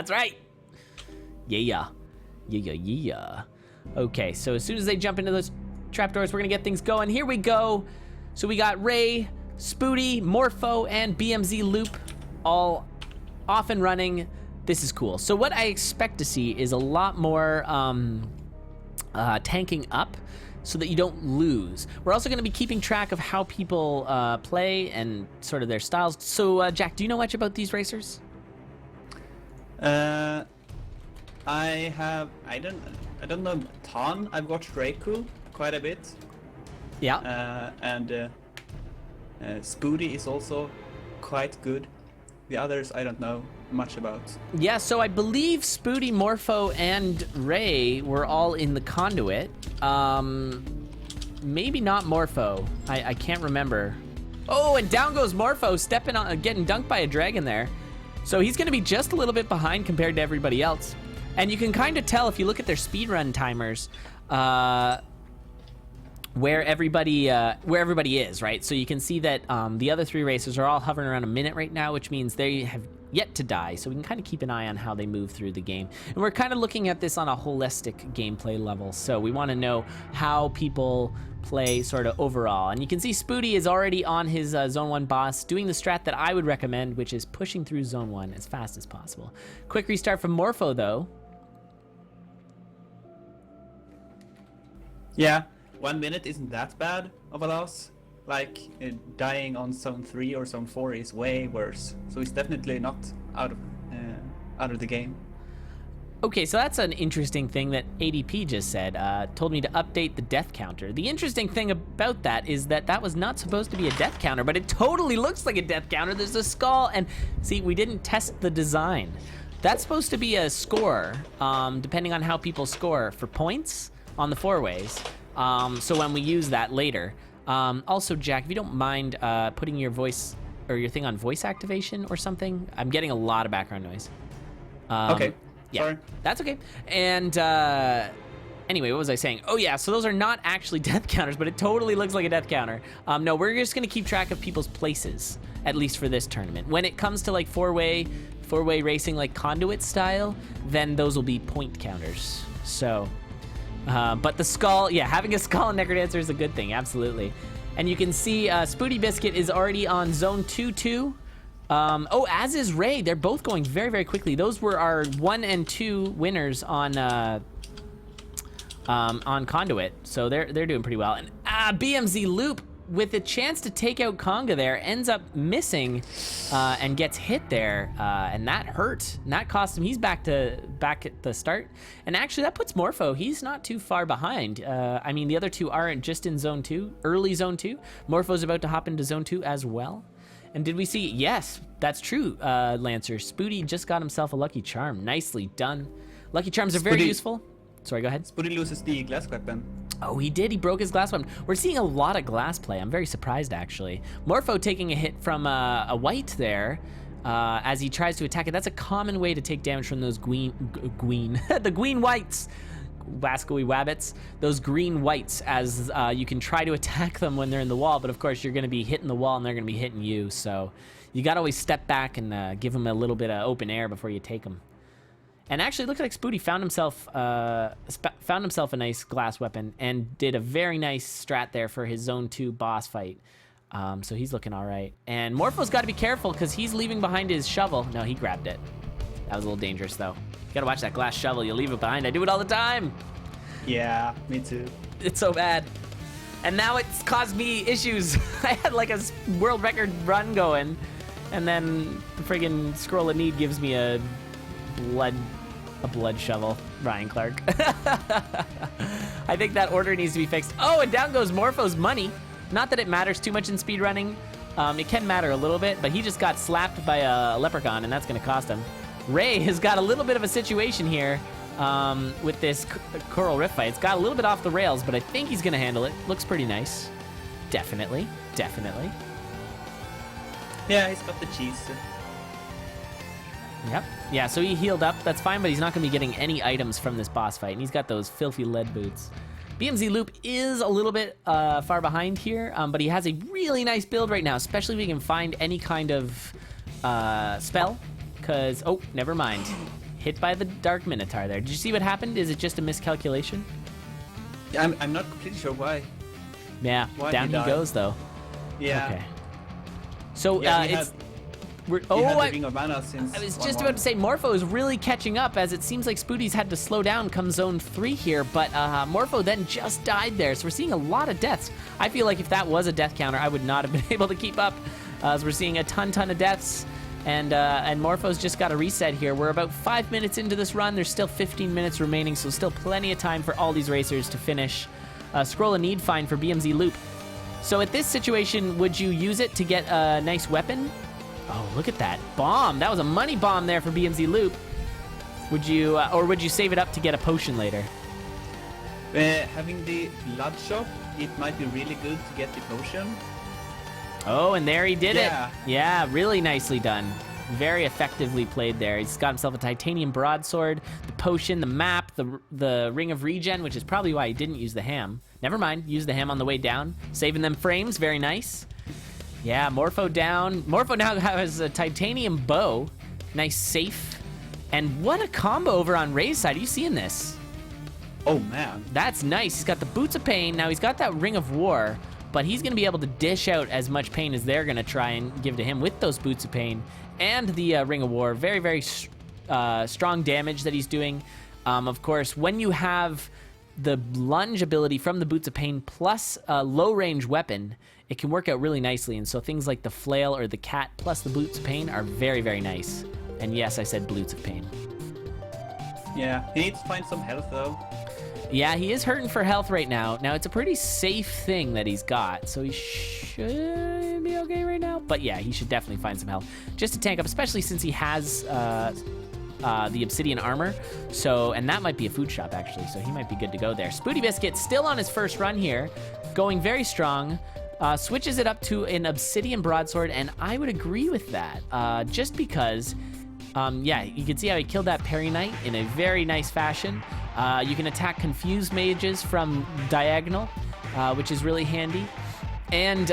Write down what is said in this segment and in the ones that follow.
That's right. Yeah. Okay, so as soon as they jump into those trapdoors, we're gonna get things going. Here we go. So we got Ray, Spooty, Morpho, and BMZ Loop all off and running. This is cool. So what I expect to see is a lot more tanking up so that you don't lose. We're also gonna be keeping track of how people play and sort of their styles. So Jack, do you know much about these racers? I don't know a ton. I've watched RayofRaikou quite a bit. Yeah. And Spooty is also quite good. The others I don't know much about. Yeah, so I believe Spooty, Morpho, and Ray were all in the conduit. Maybe not Morpho. I can't remember. Oh, and down goes Morpho, stepping on, getting dunked by a dragon there. So he's gonna be just a little bit behind compared to everybody else. And you can kind of tell if you look at their speedrun timers, where everybody is, right? So you can see that the other three racers are all hovering around a minute right now, which means they have yet to die. So we can kind of keep an eye on how they move through the game. And we're kind of looking at this on a holistic gameplay level. So we want to know how people play sort of overall. And you can see Spooty is already on his Zone 1 boss, doing the strat that I would recommend, which is pushing through Zone 1 as fast as possible. Quick restart from Morpho, though. Yeah, 1 minute isn't that bad of a loss. Like, dying on Zone 3 or Zone 4 is way worse. So he's definitely not out of the game. Okay, so that's an interesting thing that ADP just said. Told me to update the death counter. The interesting thing about that is that that was not supposed to be a death counter, but it totally looks like a death counter. There's a skull, and see, we didn't test the design. That's supposed to be a score, depending on how people score for points on the four-ways. So when we use that later. Also, Jack, if you don't mind putting your voice or your thing on voice activation or something. I'm getting a lot of background noise. Okay. Yeah, sorry. That's okay. And anyway, what was I saying? Oh yeah, so those are not actually death counters, but it totally looks like a death counter. No, we're just gonna keep track of people's places, at least for this tournament. When it comes to like four-way racing, like conduit style, then those will be point counters. So, but the skull, yeah, having a skull in Necrodancer is a good thing, absolutely. And you can see SpootyBiscuit is already on Zone 2-2. Oh, as is Ray. They're both going very, very quickly. Those were our 1 and 2 winners on Conduit, so they're doing pretty well. And BMZ Loop, with a chance to take out Conga there, ends up missing and gets hit there, and that hurt. And that cost him. He's back at the start. And actually, that puts Morpho. He's not too far behind. I mean, the other two aren't just in Zone 2, early Zone 2. Morpho's about to hop into Zone 2 as well. And did we see? Yes, that's true, Lancer. Spooty just got himself a Lucky Charm. Nicely done. Lucky Charms are very useful. Sorry, go ahead. Spooty loses the glass weapon. Oh, he did. He broke his glass weapon. We're seeing a lot of glass play. I'm very surprised, actually. Morpho taking a hit from a white there as he tries to attack it. That's a common way to take damage from those the green whites. Wascoey wabbits, those green whites, as you can try to attack them when they're in the wall, but of course you're going to be hitting the wall and they're going to be hitting you, so you got to always step back and give them a little bit of open air before you take them. And actually, it looked like Spooty found himself a nice glass weapon and did a very nice strat there for his Zone 2 boss fight. So he's looking all right. And Morpho's got to be careful because he's leaving behind his shovel. No, he grabbed it. That was a little dangerous, though. You gotta watch that glass shovel. You'll leave it behind. I do it all the time. Yeah, me too. It's so bad. And now it's caused me issues. I had like a world record run going, and then the friggin' Scroll of Need gives me a blood shovel. Ryan Clark. I think that order needs to be fixed. Oh, and down goes Morpho's money. Not that it matters too much in speedrunning. It can matter a little bit, but he just got slapped by a leprechaun, and that's gonna cost him. Ray has got a little bit of a situation here with this Coral Rift fight. It's got a little bit off the rails, but I think he's gonna handle it. Looks pretty nice. Definitely, definitely. Yeah, he's got the cheese. Yep. Yeah, so he healed up. That's fine, but he's not gonna be getting any items from this boss fight, and he's got those filthy lead boots. BMZ Loop is a little bit far behind here, but he has a really nice build right now, especially if he can find any kind of spell. Because, oh, never mind. hit by the Dark Minotaur there. Did you see what happened? Is it just a miscalculation? I'm not completely sure why. Yeah, Why down he he died. goes though. Yeah. Okay. So Yeah, he it's... had We're, the I Ring of Mana since was 1-1. just about to say, Morpho is really catching up, as it seems like Spooty's had to slow down come Zone 3 here, but Morpho then just died there, so we're seeing a lot of deaths. I feel like if that was a death counter, I would not have been able to keep up, as we're seeing a ton of deaths, and Morpho's just got a reset here. We're about 5 minutes into this run. There's still 15 minutes remaining, so still plenty of time for all these racers to finish. Scroll a need find for BMZ Loop. So at this situation, would you use it to get a nice weapon? Oh, look at that bomb. That was a money bomb there for BMZ Loop. Would you, or would you save it up to get a potion later? Having the blood shop, it might be really good to get the potion. Oh, and there he did Yeah. it. Yeah, really nicely done. Very effectively played there. He's got himself a titanium broadsword, the potion, the map, the ring of regen, which is probably why he didn't use the ham. Never mind, use the ham on the way down. Saving them frames, very nice. Yeah, Morpho down. Morpho now has a titanium bow. Nice safe. And what a combo over on Ray's side. Are you seeing this? Oh, man. That's nice. He's got the Boots of Pain. Now he's got that Ring of War, but he's going to be able to dish out as much pain as they're going to try and give to him with those Boots of Pain and the Ring of War. Very, very strong damage that he's doing. Of course, when you have the lunge ability from the Boots of Pain plus a low-range weapon, it can work out really nicely. And so things like the Flail or the Cat plus the Boots of Pain are very, very nice. And yes, I said Boots of Pain. Yeah, he needs to find some health, though. Yeah, he is hurting for health right now. Now, it's a pretty safe thing that he's got, so he should be okay right now. But yeah, he should definitely find some health just to tank up, especially since he has the obsidian armor. So, and that might be a food shop, actually, so he might be good to go there. SpootyBiscuit still on his first run here, going very strong. Switches it up to an obsidian broadsword, and I would agree with that, just because, yeah, you can see how he killed that Parry Knight in a very nice fashion. You can attack confused mages from diagonal, which is really handy. And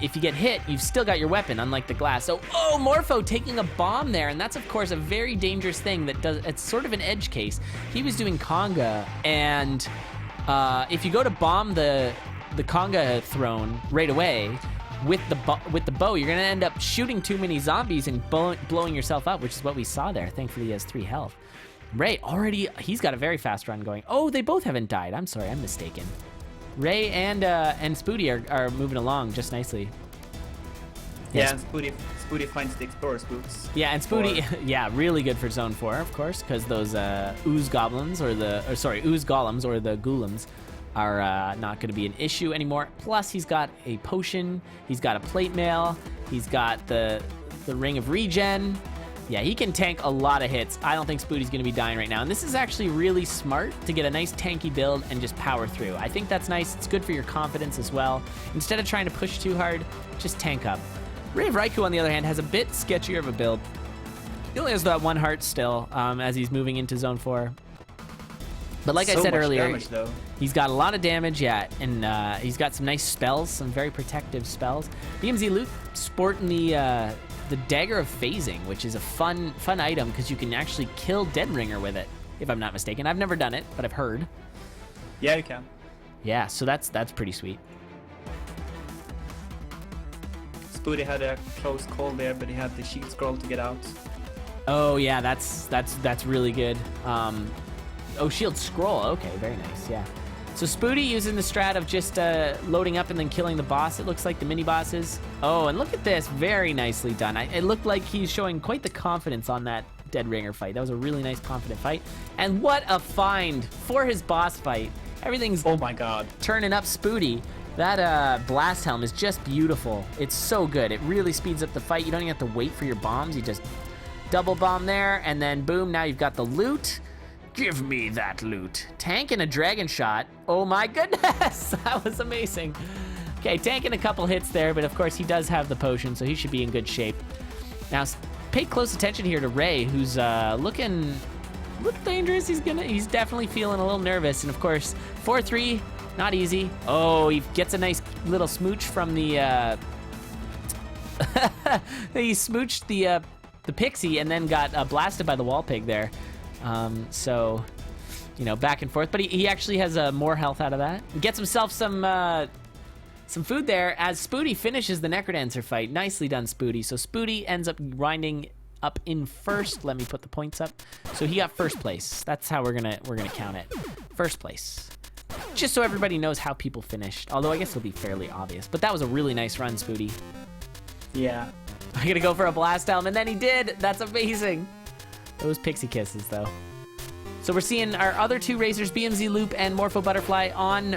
if you get hit, you've still got your weapon, unlike the glass. So, oh, Morpho taking a bomb there, and that's, of course, a very dangerous thing that does, it's sort of an edge case. He was doing conga, and if you go to bomb the conga throne right away with the bow, you're gonna end up shooting too many zombies and blowing yourself up, which is what we saw there. Thankfully, he has 3 health. Ray already, he's got a very fast run going. Oh, they both haven't died. I'm sorry, I'm mistaken. Ray and Spooty are moving along just nicely. Yeah, and Spooty finds the Explorer's Boots. Yeah, and Spooty, yeah, really good for Zone 4, of course, because those ooze golems or the ghoulems are not going to be an issue anymore. Plus, he's got a potion, he's got a plate mail, he's got the ring of regen. Yeah, he can tank a lot of hits. I don't think Spooty's going to be dying right now. And this is actually really smart to get a nice tanky build and just power through. I think that's nice. It's good for your confidence as well. Instead of trying to push too hard, just tank up. RayofRaikou, on the other hand, has a bit sketchier of a build. He only has that 1 heart still as he's moving into Zone 4. But like I said earlier, damage, though. He's got a lot of damage, yeah, and he's got some nice spells, some very protective spells. BMZ Loot sporting the Dagger of Phasing, which is a fun item because you can actually kill Dead Ringer with it, if I'm not mistaken. I've never done it, but I've heard. Yeah, you can. Yeah, so that's pretty sweet. Spooty had a close call there, but he had the shield scroll to get out. Oh yeah, that's really good. Oh, shield scroll. Okay, very nice. Yeah. So Spooty using the strat of just loading up and then killing the boss. It looks like the mini bosses. Oh, and look at this. Very nicely done. It looked like he's showing quite the confidence on that Dead Ringer fight. That was a really nice, confident fight. And what a find for his boss fight. Everything's, oh my god, turning up Spooty. That blast helm is just beautiful. It's so good. It really speeds up the fight. You don't even have to wait for your bombs. You just double bomb there, and then boom, now you've got the loot. Give me that loot. Tank and a dragon shot. Oh my goodness, that was amazing. Okay, tanking a couple hits there, but of course he does have the potion, so he should be in good shape. Now, pay close attention here to Ray, who's looking dangerous. He's definitely feeling a little nervous, and of course, 4-3, not easy. Oh, he gets a nice little smooch from the he smooched the pixie and then got blasted by the wall pig there. So, you know, back and forth. But he actually has more health out of that. He gets himself some food there as Spooty finishes the Necrodancer fight. Nicely done, Spooty. So Spooty ends up grinding up in first. Let me put the points up. So he got first place. That's how we're gonna count it. First place. Just so everybody knows how people finished. Although I guess it'll be fairly obvious. But that was a really nice run, Spooty. Yeah. I'm gonna go for a blast helm, and then he did. That's amazing. Those pixie kisses, though. So we're seeing our other two racers, BMZ Loop and Morphobutterfly, on.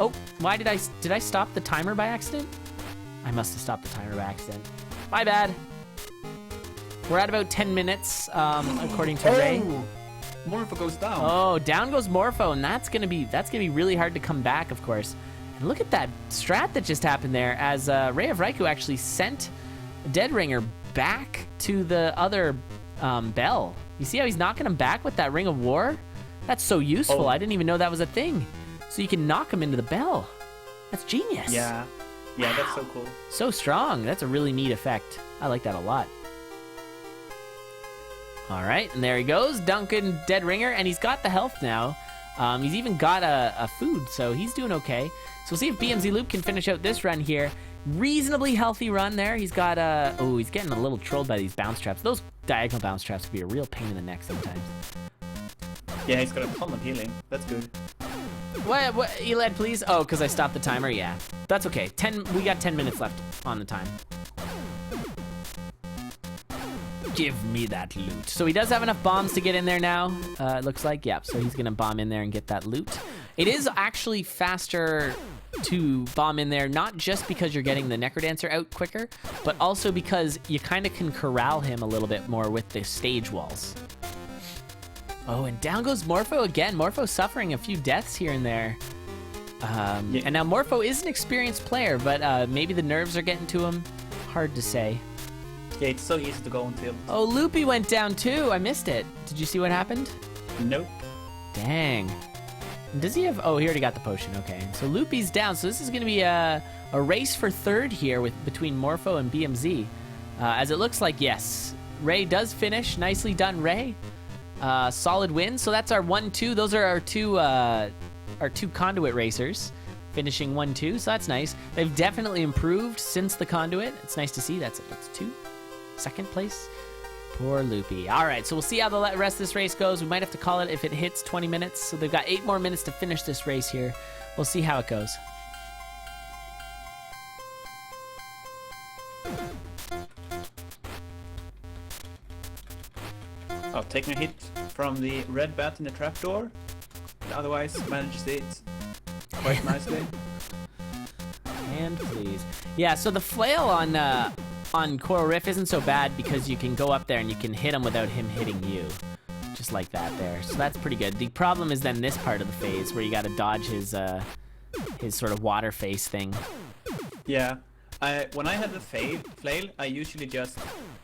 Oh, why did I stop the timer by accident? I must have stopped the timer by accident. My bad. We're at about 10 minutes, according to Ray. Morpho goes down. Oh, down goes Morpho, and that's gonna be really hard to come back, of course. And look at that strat that just happened there, as RayofRaikou actually sent Dead Ringer back to the other bell. You see how he's knocking him back with that Ring of War? That's so useful. Oh. I didn't even know that was a thing. So you can knock him into the bell. That's genius. Yeah. Yeah, that's so cool. So strong. That's a really neat effect. I like that a lot. All right, and there he goes, Duncan Dead Ringer, and he's got the health now. He's even got a food, so he's doing okay. So we'll see if BMZ Loop can finish out this run here. Reasonably healthy run there. He's got oh, he's getting a little trolled by these bounce traps. Those diagonal bounce traps can be a real pain in the neck sometimes. Yeah, he's got a ton of healing. That's good. What, Elad, please? Oh, because I stopped the timer? Yeah, that's okay. We got 10 minutes left on the time. Give me that loot. So he does have enough bombs to get in there now, it looks like. Yep, so he's gonna bomb in there and get that loot. It is actually faster to bomb in there, not just because you're getting the Necrodancer out quicker, but also because you kind of can corral him a little bit more with the stage walls. Oh, and down goes Morpho again. Morpho suffering a few deaths here and there. Yeah. And now Morpho is an experienced player, but maybe the nerves are getting to him. Hard to say. Yeah, it's so easy to go until. Oh, Loopy went down too. I missed it. Did you see what happened? Nope. Dang. Does he have... Oh, he already got the potion. Okay. So Loopy's down. So this is going to be a race for third here between Morpho and BMZ. As it looks like, yes. Ray does finish. Nicely done, Ray. Solid win. So that's our 1-2. Those are our two conduit racers. Finishing 1-2. So that's nice. They've definitely improved since the conduit. It's nice to see. That's 2. Second place. Poor Loopy. All right, so we'll see how the rest of this race goes. We might have to call it if it hits 20 minutes. So they've got 8 more minutes to finish this race here. We'll see how it goes. Oh, taking a hit from the red bat in the trapdoor. Otherwise, manages it quite nicely. And please. Yeah, so the flail on Coral Rift isn't so bad because you can go up there and you can hit him without him hitting you. Just like that there. So that's pretty good. The problem is then this part of the phase where you got to dodge his sort of water face thing. Yeah. When I have the flail, I usually just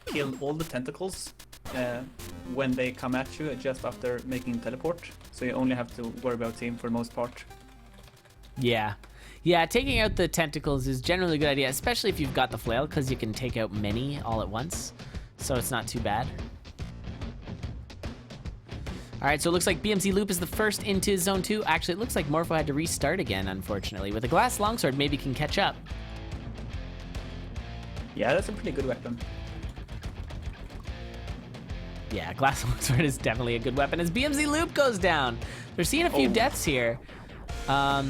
kill all the tentacles when they come at you just after making teleport. So you only have to worry about him for the most part. Yeah. Yeah, taking out the tentacles is generally a good idea, especially if you've got the flail, because you can take out many all at once. So it's not too bad. All right, so it looks like BMZ Loop is the first into Zone 2. Actually, it looks like Morpho had to restart again, unfortunately. With a glass longsword, maybe can catch up. Yeah, that's a pretty good weapon. Yeah, glass longsword is definitely a good weapon as BMZ Loop goes down. They're seeing a few deaths here. All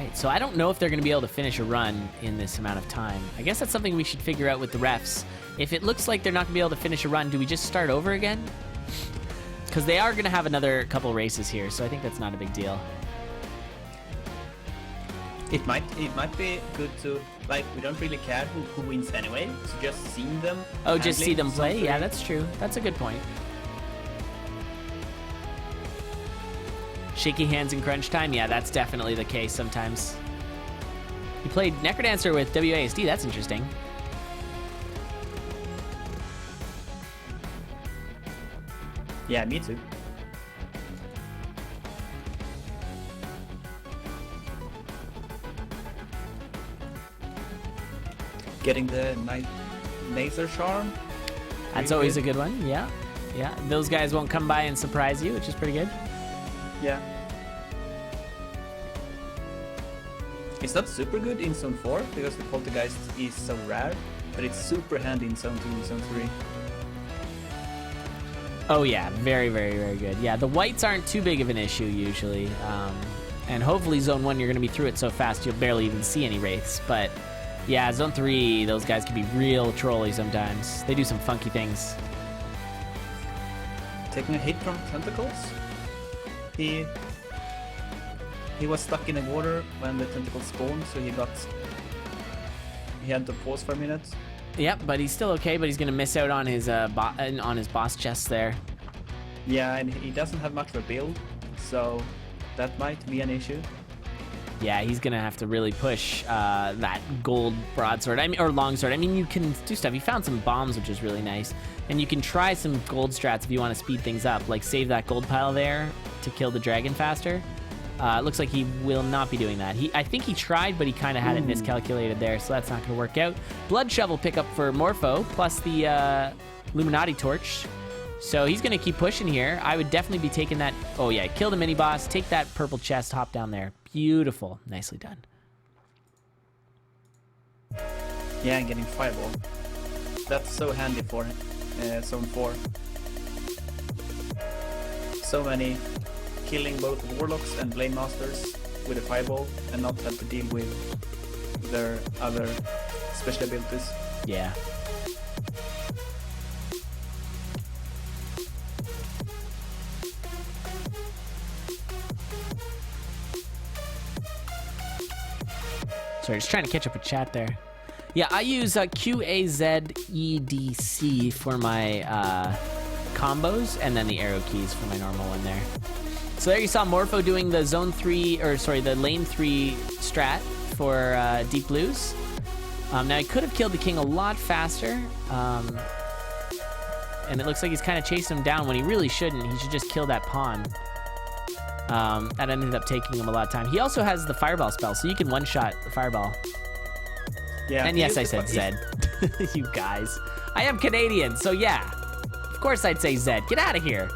right, so I don't know if they're going to be able to finish a run in this amount of time. I guess that's something we should figure out with the refs. If it looks like they're not going to be able to finish a run, do we just start over again? Because they are going to have another couple races here, so I think that's not a big deal. It might be good to, like, we don't really care who wins anyway, so just seeing them. Oh, just see them play? something. Yeah, that's true. That's a good point. Shaky hands in crunch time? Yeah, that's definitely the case sometimes. He played Necrodancer with WASD. That's interesting. Yeah, me too. Getting the night laser charm. That's always a good one. Yeah. Yeah. Those guys won't come by and surprise you, which is pretty good. Yeah. It's not super good in Zone 4 because the Poltergeist is so rare, but it's super handy in Zone 2 and Zone 3. Oh yeah, very, very, very good. Yeah, the whites aren't too big of an issue usually. And hopefully Zone 1 you're going to be through it so fast you'll barely even see any wraiths. But yeah, Zone 3, those guys can be real trolly sometimes. They do some funky things. Taking a hit from tentacles. He was stuck in the water when the tentacles spawned, so he had to pause for a minute. Yep, but he's still okay, but he's going to miss out on his boss chest there. Yeah, and he doesn't have much of a build, so that might be an issue. Yeah, he's gonna have to really push that gold broadsword, or longsword. I mean, you can do stuff. He found some bombs, which is really nice. And you can try some gold strats if you want to speed things up, like save that gold pile there to kill the dragon faster. It looks like he will not be doing that. I think he tried, but he kind of had it miscalculated there, so that's not gonna work out. Blood shovel pickup for Morpho, plus the Illuminati torch. So he's gonna keep pushing here. I would definitely be taking that. Oh yeah, kill the mini boss, take that purple chest, hop down there. Beautiful, nicely done. Yeah, and getting fireball. That's so handy for Zone 4. So many killing both warlocks and blade masters with a fireball and not have to deal with their other special abilities. Yeah. Sorry, just trying to catch up with chat there. Yeah, I use QAZEDC for my combos, and then the arrow keys for my normal one there. So there you saw Morpho doing the the lane 3 strat for Deep Blues. Now he could have killed the king a lot faster, and it looks like he's kind of chasing him down when he really shouldn't. He should just kill that pawn. That ended up taking him a lot of time. He also has the fireball spell, so you can one-shot the fireball. Yeah. And yes, I said Zed. You guys. I am Canadian, so yeah. Of course I'd say Zed. Get out of here.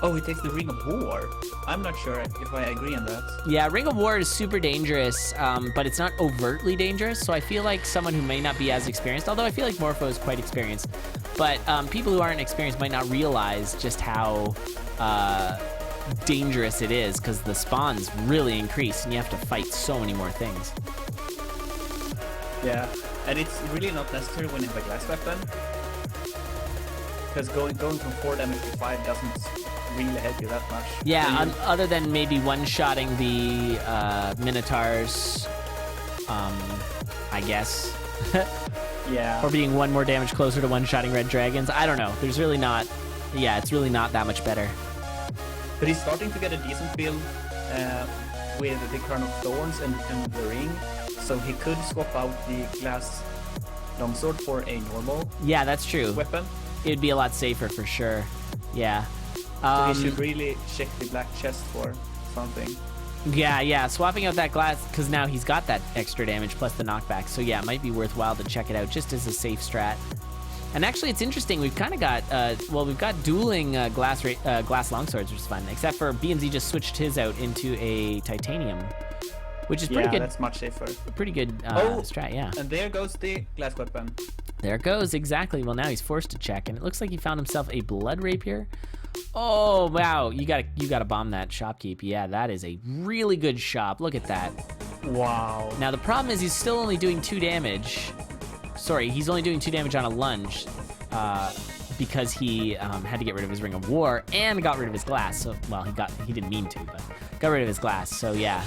Oh, he takes the Ring of War. I'm not sure if I agree on that. Yeah, Ring of War is super dangerous, but it's not overtly dangerous, so I feel like someone who may not be as experienced, although I feel like Morpho is quite experienced, but people who aren't experienced might not realize just how dangerous it is, because the spawns really increase and you have to fight so many more things. Yeah, and it's really not necessary when you have a glass weapon, because going from 4 damage to 5 doesn't really help you that much. Yeah, other than maybe one-shotting the Minotaurs, I guess. Yeah. Or being 1 more damage closer to one-shotting red dragons. I don't know. There's really not... Yeah, it's really not that much better. But he's starting to get a decent build with the Crown of Thorns and the Ring, so he could swap out the glass longsword for a normal that's true. weapon. It'd be a lot safer for sure. Yeah. So he should really check the black chest for something. Yeah. Swapping out that glass, because now he's got that extra damage plus the knockback. So yeah, it might be worthwhile to check it out just as a safe strat. And actually, it's interesting. We've kind of got, we've got dueling glass longswords, which is fun. Except for BMZ just switched his out into a titanium, which is pretty good. Yeah, that's much safer. Pretty good strat, yeah. And there goes the glass weapon. There it goes, exactly. Well, now he's forced to check, and it looks like he found himself a blood rapier. Oh wow, you gotta bomb that shopkeep. Yeah, that is a really good shop. Look at that. Wow. Now the problem is he's still only doing 2 damage. Sorry, he's only doing 2 damage on a lunge because he had to get rid of his Ring of War and got rid of his glass. So, well, he didn't mean to, but got rid of his glass. So yeah.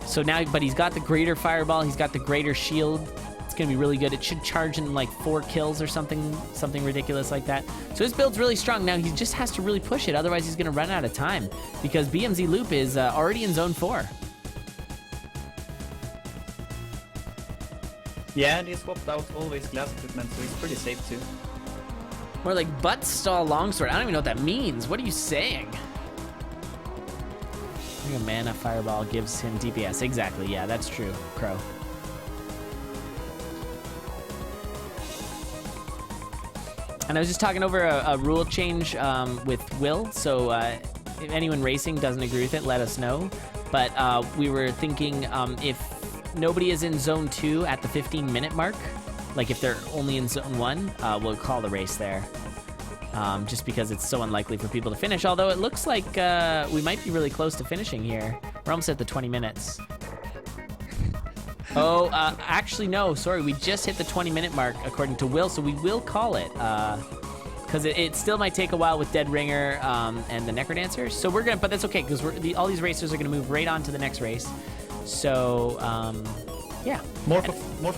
So now, but he's got the greater fireball. He's got the greater shield. It's gonna be really good. It should charge in like 4 kills or something ridiculous like that. So his build's really strong. Now he just has to really push it. Otherwise, he's gonna run out of time because BMZ Loop is already in Zone 4. Yeah, and he swapped out all his glass equipment, so he's pretty safe too. More like butt stall longsword. I don't even know what that means. What are you saying? I think a mana fireball gives him DPS. Exactly. Yeah, that's true. Crow. And I was just talking over a rule change with Will, so if anyone racing doesn't agree with it, let us know. But we were thinking if nobody is in zone 2 at the 15-minute mark, like if they're only in zone 1, we'll call the race there. Just because it's so unlikely for people to finish, although it looks like we might be really close to finishing here. We're almost at the 20 minutes. Oh, actually, no, sorry. We just hit the 20-minute mark, according to Will, so we will call it. Because it still might take a while with Dead Ringer and the Necrodancer. So we're going to, but that's okay, because all these racers are going to move right on to the next race. So, yeah. Morpho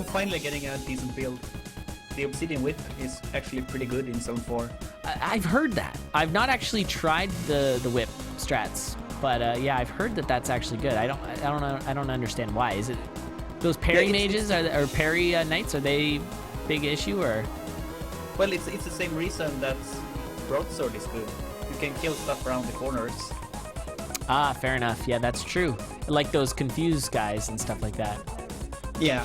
finally getting a decent build. The Obsidian Whip is actually pretty good in Zone 4. I've heard that. I've not actually tried the whip strats, but yeah, I've heard that that's actually good. I don't know. I don't understand why. Is it those parry mages or parry knights? Are they big issue or? Well, it's the same reason that broadsword is good. You can kill stuff around the corners. Ah, fair enough. Yeah, that's true. Like those confused guys and stuff like that. Yeah.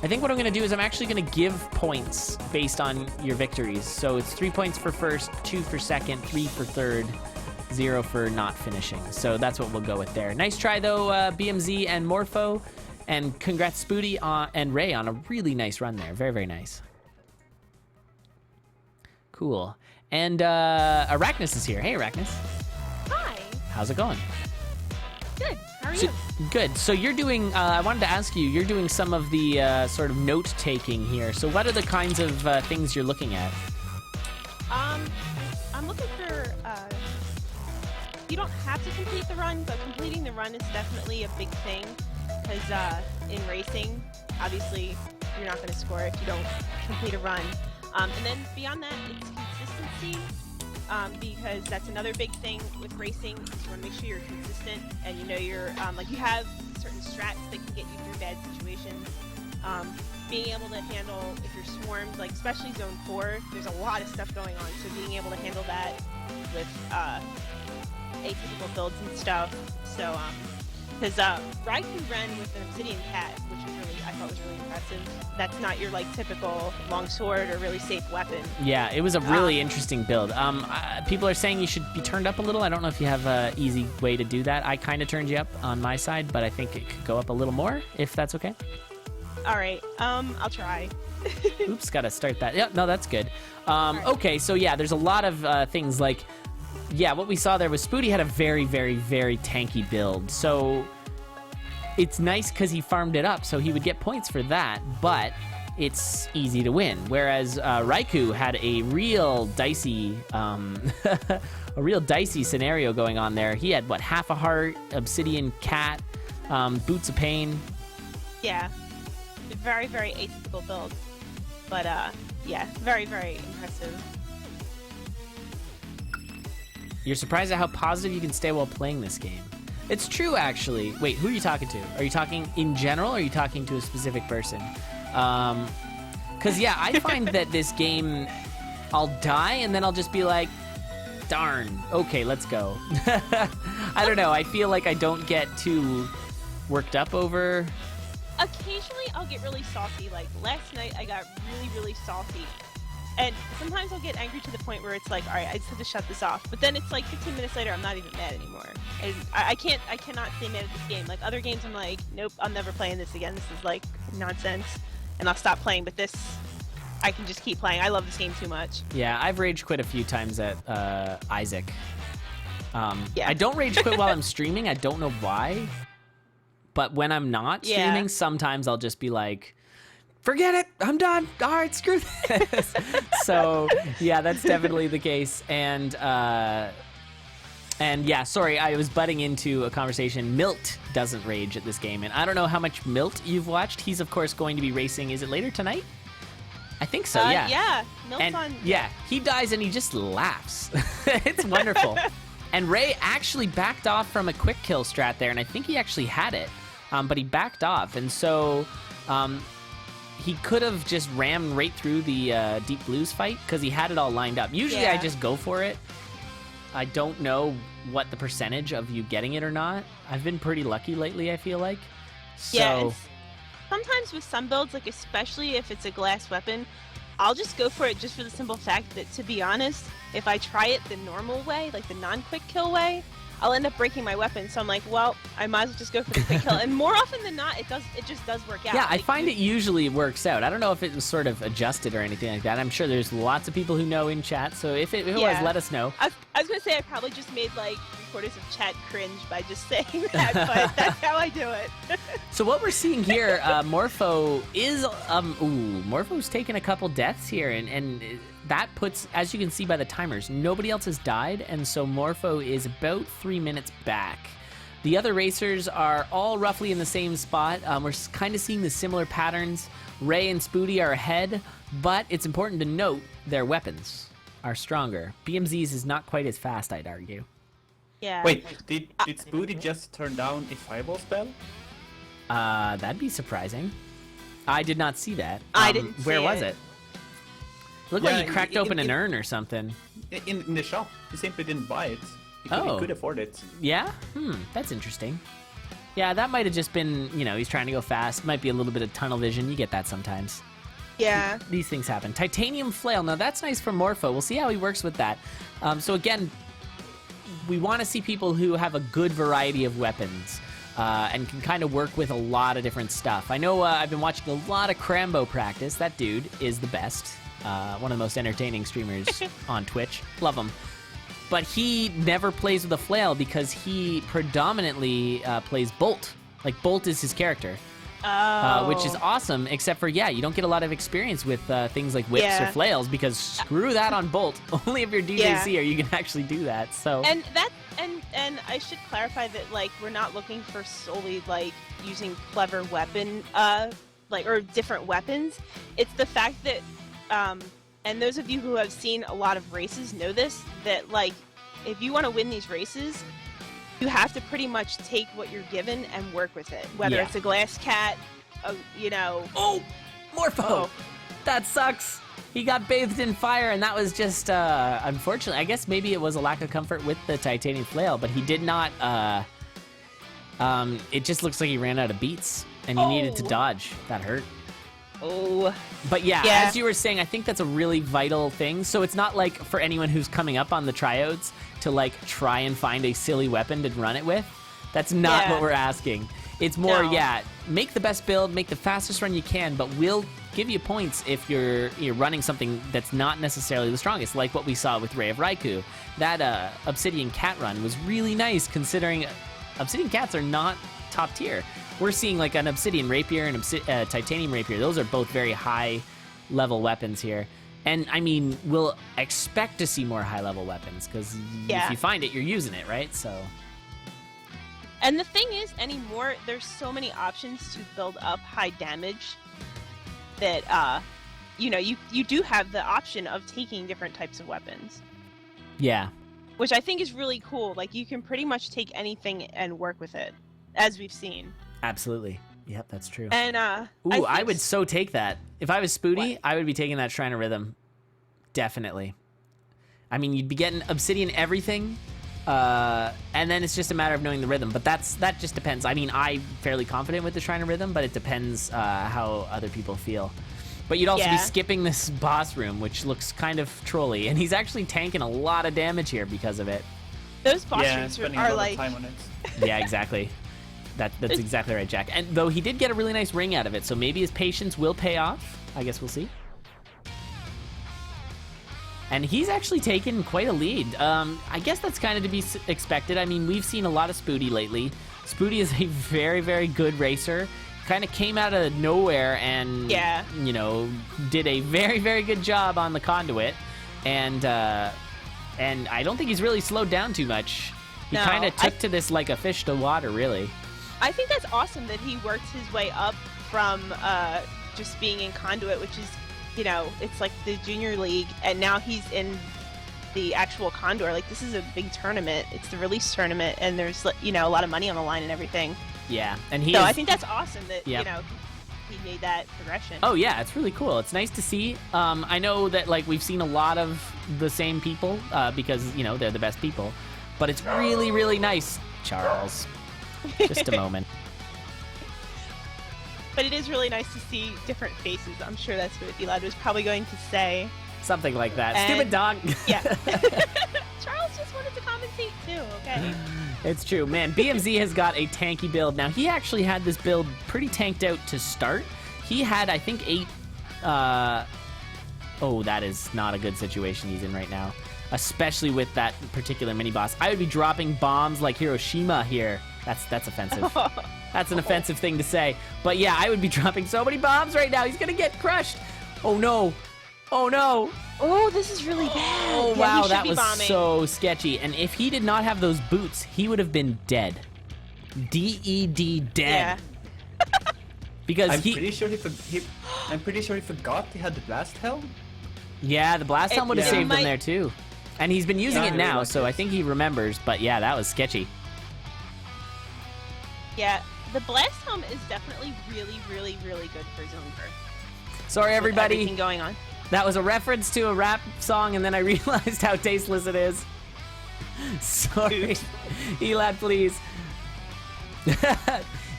I think what I'm going to do is I'm actually going to give points based on your victories. So it's 3 points for first, 2 for second, 3 for third, 0 for not finishing. So that's what we'll go with there. Nice try, though, BMZ and Morpho. And congrats, Spooty and Ray, on a really nice run there. Very, very nice. Cool. And Arachnus is here. Hey, Arachnus. Hi. How's it going? Good. How are you? Good. So you're doing, I wanted to ask you, you're doing some of the sort of note-taking here. So what are the kinds of things you're looking at? I'm looking for, you don't have to complete the run, but completing the run is definitely a big thing. Because in racing, obviously, you're not going to score if you don't complete a run. And then beyond that, it's consistency. Because that's another big thing with racing. You want to make sure you're consistent and you know you're like you have certain strats that can get you through bad situations. Being able to handle if you're swarmed, like especially zone 4, there's a lot of stuff going on. So being able to handle that with atypical builds and stuff. So because Raikou ran with an Obsidian Cat, which I thought was really impressive. That's not your like typical longsword or really safe weapon. Yeah, it was a really interesting build. People are saying you should be turned up a little. I don't know if you have an easy way to do that. I kind of turned you up on my side, but I think it could go up a little more, if that's okay. All right, I'll try. Oops, gotta start that. Yeah, no, that's good. Right. Okay, so yeah, there's a lot of things like, yeah, what we saw there was Spooty had a very, very, very tanky build. So it's nice because he farmed it up, so he would get points for that, but it's easy to win. Whereas Raikou had a real dicey, scenario going on there. He had what, half a heart, Obsidian Cat, Boots of Pain. Yeah, very, very atypical build, but yeah, very, very impressive. You're surprised at how positive you can stay while playing this game. It's true, actually. Wait, who are you talking to? Are you talking in general, or are you talking to a specific person? Because, yeah, I find that this game, I'll die, and then I'll just be like, darn, okay, let's go. I don't know. I feel like I don't get too worked up over. Occasionally, I'll get really saucy. Like, last night, I got really, really saucy. And sometimes I'll get angry to the point where it's like, all right, I just have to shut this off. But then it's like 15 minutes later, I'm not even mad anymore. And I cannot stay mad at this game. Like other games, I'm like, nope, I'm never playing this again. This is like nonsense. And I'll stop playing. But this, I can just keep playing. I love this game too much. Yeah, I've rage quit a few times at Isaac. Yeah. I don't rage quit while I'm streaming. I don't know why. But when I'm not streaming, sometimes I'll just be like, forget it, I'm done. All right, screw this. So yeah, that's definitely the case. And yeah, sorry, I was butting into a conversation. Milt doesn't rage at this game, and I don't know how much Milt you've watched. He's of course going to be racing. Is it later tonight? I think so. Yeah. Yeah. Milt's on. Yeah, he dies and he just laughs. It's wonderful. And Ray actually backed off from a quick kill strat there, and I think he actually had it, but he backed off, and so. He could have just rammed right through the Deep Blues fight because he had it all lined up. Usually I just go for it. I don't know what the percentage of you getting it or not. I've been pretty lucky lately, I feel like. So... Yeah, sometimes with some builds, like especially if it's a glass weapon, I'll just go for it just for the simple fact that, to be honest, if I try it the normal way, like the non-quick kill way, I'll end up breaking my weapon. So I'm like, well, I might as well just go for the quick kill. And more often than not, it just does work out. Yeah, I Like, find it usually works out. I don't know if it was sort of adjusted or anything like that. I'm sure there's lots of people who know in chat, so if it was, Yeah. let us know. I was gonna say I probably just made like 3/4 of chat cringe by just saying that, but that's how I do it. So what we're seeing here, Morpho is, Morpho's taken a couple deaths here, and that puts, as you can see by the timers, nobody else has died, and so Morpho is about 3 minutes back. The other racers are all roughly in the same spot. We're kind of seeing the similar patterns. Ray and Spooty are ahead, but it's important to note their weapons are stronger. BMZ's is not quite as fast, I'd argue. Yeah. Wait, did Spooty just turn down a fireball spell? That'd be surprising. I did not see that. I didn't see Where was it. it? Looked Yeah, like he cracked open an urn or something. In the shop. He simply didn't buy it. He could afford it. Yeah? That's interesting. Yeah, that might have just been, he's trying to go fast. Might be a little bit of tunnel vision. You get that sometimes. Yeah. These things happen. Titanium flail. Now, that's nice for Morpho. We'll see how he works with that. So, again, we want to see people who have a good variety of weapons and can kind of work with a lot of different stuff. I know I've been watching a lot of Crambo practice. That dude is the best. One of the most entertaining streamers on Twitch. Love him. But he never plays with a flail because he predominantly plays Bolt. Like, Bolt is his character. Which is awesome, except for, you don't get a lot of experience with things like whips or flails, because screw that on Bolt. Only if you're DJC or you can actually do that. So And I should clarify that, like, we're not looking for solely, like, using clever weapon, or different weapons. It's the fact that, and those of you who have seen a lot of races know this, that, like, if you want to win these races, you have to pretty much take what you're given and work with it. Whether it's a glass cat, Oh! Morpho! Oh. That sucks! He got bathed in fire, and that was just, unfortunately, I guess maybe it was a lack of comfort with the titanium flail, but he did not, it just looks like he ran out of beats, and he needed to dodge. That hurt. Oh. But yeah, as you were saying, I think that's a really vital thing. So it's not like for anyone who's coming up on the tryodes to like try and find a silly weapon to run it with. That's not what we're asking. It's more, make the best build, make the fastest run you can, but we'll give you points if you're running something that's not necessarily the strongest, like what we saw with RayofRaikou. That Obsidian Cat run was really nice, considering Obsidian Cats are not top tier. We're seeing like an Obsidian Rapier and Titanium Rapier. Those are both very high level weapons here. And I mean, we'll expect to see more high level weapons because if you find it, you're using it, right? So. And the thing is, anymore, there's so many options to build up high damage that, you do have the option of taking different types of weapons. Yeah. Which I think is really cool. Like, you can pretty much take anything and work with it, as we've seen. Absolutely. Yep, that's true. And, I would so take that. If I was Spooty, I would be taking that Shrine of Rhythm. Definitely. I mean, you'd be getting Obsidian everything, and then it's just a matter of knowing the rhythm. But that just depends. I mean, I'm fairly confident with the Shrine of Rhythm, but it depends how other people feel. But you'd also be skipping this boss room, which looks kind of trolly, and he's actually tanking a lot of damage here because of it. Those boss rooms spending are a lot like... of time on it. Yeah, exactly. That's exactly right, Jack. And though he did get a really nice ring out of it, so maybe his patience will pay off. I guess we'll see. And he's actually taken quite a lead. I guess that's kind of to be expected. I mean, we've seen a lot of Spooty lately. Spooty is a very, very good racer. Kind of came out of nowhere and, did a very, very good job on the conduit. And I don't think he's really slowed down too much. He kind of took to this like a fish to water, really. I think that's awesome that he worked his way up from just being in Conduit, which is, it's like the junior league, and now he's in the actual CoNDOR. Like, this is a big tournament. It's the release tournament, and there's, a lot of money on the line and everything. Yeah, and I think that's awesome that, he made that progression. Oh, yeah, it's really cool. It's nice to see. I know that, like, we've seen a lot of the same people because, they're the best people. But it's really, really nice, Charles. Just a moment. But it is really nice to see different faces. I'm sure that's what Elad was probably going to say. Something like that. And- Stupid dog. Yeah. Charles just wanted to commentate too, okay? It's true. Man, BMZ has got a tanky build. Now, he actually had this build pretty tanked out to start. He had, I think, 8... Oh, that is not a good situation he's in right now. Especially with that particular mini-boss. I would be dropping bombs like Hiroshima here. That's offensive. That's an offensive thing to say. But yeah, I would be dropping so many bombs right now. He's gonna get crushed. Oh no. Oh no. Oh, this is really bad. Oh Yeah, wow, he should that be was bombing. so sketchy. And if he did not have those boots, he would have been dead. D-E-D, dead. Yeah. Because I'm pretty sure he forgot he had the blast helm. Yeah, the blast helm would have it saved him might- there too. And he's been using Yeah, it I now, really like so this. I think he remembers. But yeah, that was sketchy. Yeah, the blast helm is definitely really, really, really good for zone birth. Sorry, With everybody. everything going on. That was a reference to a rap song, and then I realized how tasteless it is. Sorry. Elad, please.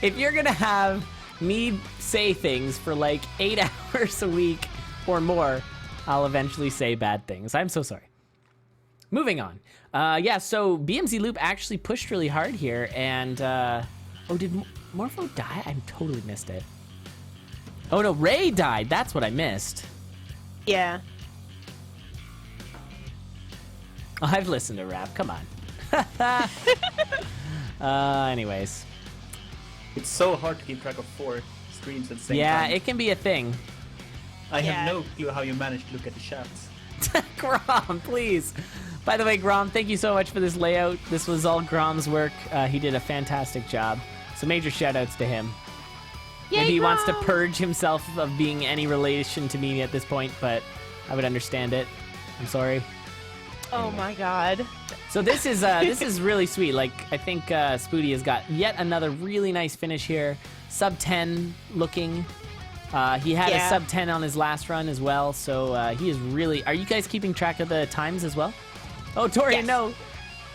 If you're going to have me say things for like 8 hours a week or more, I'll eventually say bad things. I'm so sorry. Moving on. Yeah, so BMZ Loop actually pushed really hard here, and... oh, did Morpho die? I totally missed it. Oh, no, Ray died. That's what I missed. Yeah. Oh, I've listened to rap. Come on. Anyways. It's so hard to keep track of 4 screens at the same Yeah, time. it can be a thing. I Yeah. have no clue how you managed to look at the chats. Grom, please. By the way, Grom, thank you so much for this layout. This was all Grom's work. He did a fantastic job. So major shout-outs to him. Yay, Maybe he wants to Grom! purge himself of being any relation to me at this point, but I would understand it. I'm sorry. Oh my god. So this is really sweet. Like, I think Spooty has got yet another really nice finish here. Sub 10 looking. He had a Yeah. sub 10 on his last run as well, so he is really... Are you guys keeping track of the times as well? Oh, Dorian, Yes. no!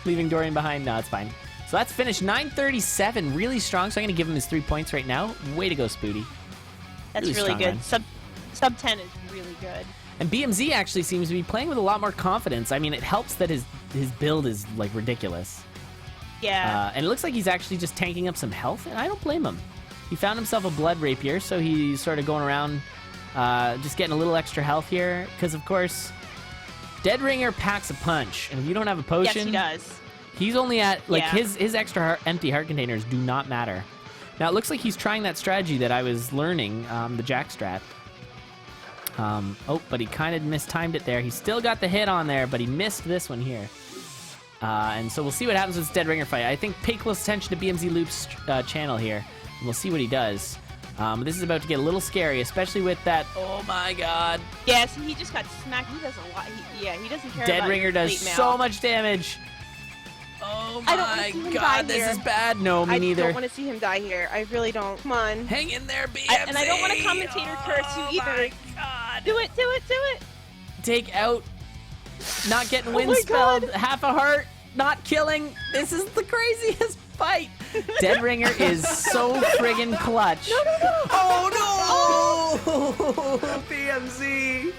Leaving Dorian behind. No, it's fine. So that's finished 9:37, really strong, so I'm going to give him his 3 points right now. Way to go, Spooty. That's Really really strong good. run. Sub 10 is really good. And BMZ actually seems to be playing with a lot more confidence. I mean, it helps that his build is, like, ridiculous. Yeah. And it looks like he's actually just tanking up some health, and I don't blame him. He found himself a blood rapier, so he's sort of going around just getting a little extra health here. Because, of course, Dead Ringer packs a punch, and if you don't have a yes, potion, he does. he's only at, like, Yeah. his extra empty heart containers do not matter. Now, it looks like he's trying that strategy that I was learning, the Jack strat. Oh, but he kind of mistimed it there. He still got the hit on there, but he missed this one here. And so we'll see what happens with this Dead Ringer fight. I think pay close attention to BMZ Loop's channel here, and we'll see what he does. This is about to get a little scary, especially with that. Oh my God! Yeah, so he just got smacked. He does a lot. He doesn't care Dead about Ringer your does plate so mail. much damage. Oh I don't wanna my see him God! die This here. is bad. No, me I neither. don't want to see him die here. I really don't. Come on. Hang in there, BMZ. And I don't want a commentator curse you either. Oh my God! Do it, do it, do it. Take out. Not getting Oh wind my spelled. God. Half a heart. Not killing. This is the craziest fight. Dead Ringer is so friggin' clutch. No, no, no. Oh no! BMZ.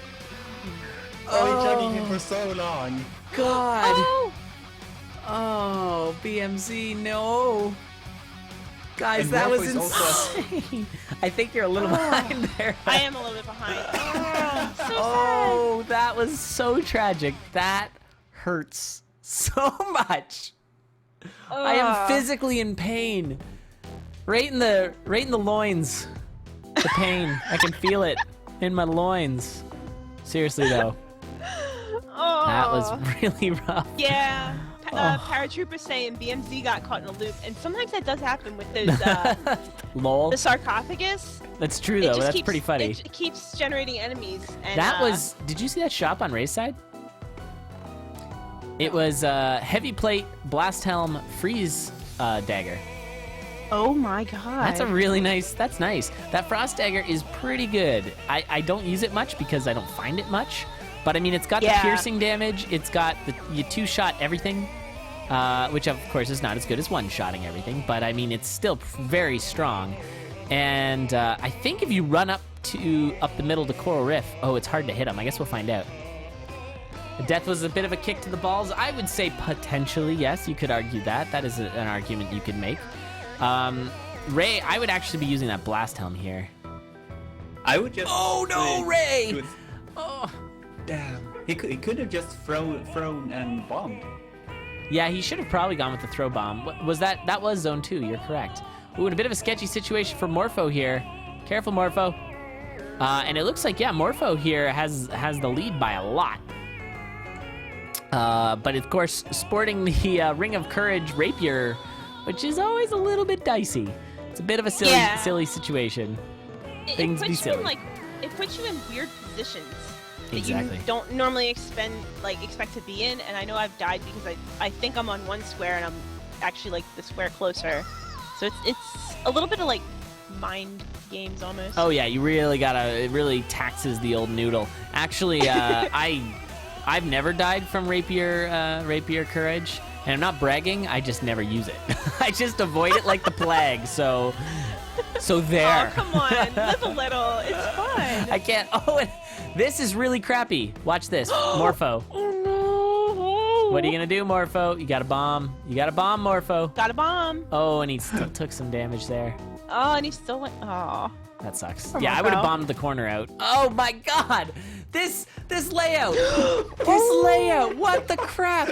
Oh, chugging him for so long. God. Oh. Oh, BMZ, no. Guys, And that was Morpho is also- insane. I think you're a little behind there. I am a little bit behind. Oh, so Oh, that was so tragic. That hurts so much. sad. I am Ugh. physically in pain. Right in the loins. The pain. I can feel it in my loins. Seriously though, Oh. that was really rough. Yeah. Oh. Paratroopers saying BMZ got caught in a loop, and sometimes that does happen with those Lol. the sarcophagus. That's true It though. just That's keeps, pretty funny. It keeps generating enemies. And, That was. Did you see that shop on Ray's side? It was heavy plate, blast helm, freeze dagger. Oh my god. That's a really nice. That's nice. That frost dagger is pretty good. I don't use it much because I don't find it much. But I mean, it's got the Yeah. piercing damage. It's got the you two-shot everything, which of course is not as good as one-shotting everything. But I mean, it's still very strong. And I think if you run up the middle to Coral Reef, oh, it's hard to hit him. I guess we'll find out. Death was a bit of a kick to the balls. I would say potentially, yes. You could argue that. That is an argument you could make. Ray, I would actually be using that blast helm here. I would just. Oh no, Ray! Oh, damn. He could have just thrown and bombed. Yeah, he should have probably gone with the throw bomb. Was that was zone 2? You're correct. Ooh, and a bit of a sketchy situation for Morpho here. Careful, Morpho. And it looks like, yeah, Morpho here has the lead by a lot. But of course, sporting the Ring of Courage rapier, which is always a little bit dicey. It's a bit of a silly situation. Things be silly. It puts you in weird positions that Exactly. you don't normally expect to be in. And I know I've died because I think I'm on one square and I'm actually like the square closer. So it's a little bit of like mind games almost. Oh yeah, you really gotta. It really taxes the old noodle. Actually, I've never died from rapier courage, and I'm not bragging. I just never use it. I just avoid it like the plague. So there. Oh come on, live a little. It's fun. I can't. Oh, and this is really crappy. Watch this, Morpho. Oh no. What are you gonna do, Morpho? You got a bomb. You got a bomb, Morpho. Got a bomb. Oh, and he still took some damage there. Oh, and he still went. Oh. That sucks. Poor Yeah, I would have Morpho. bombed the corner out. Oh my God! This layout. This layout. What the crap?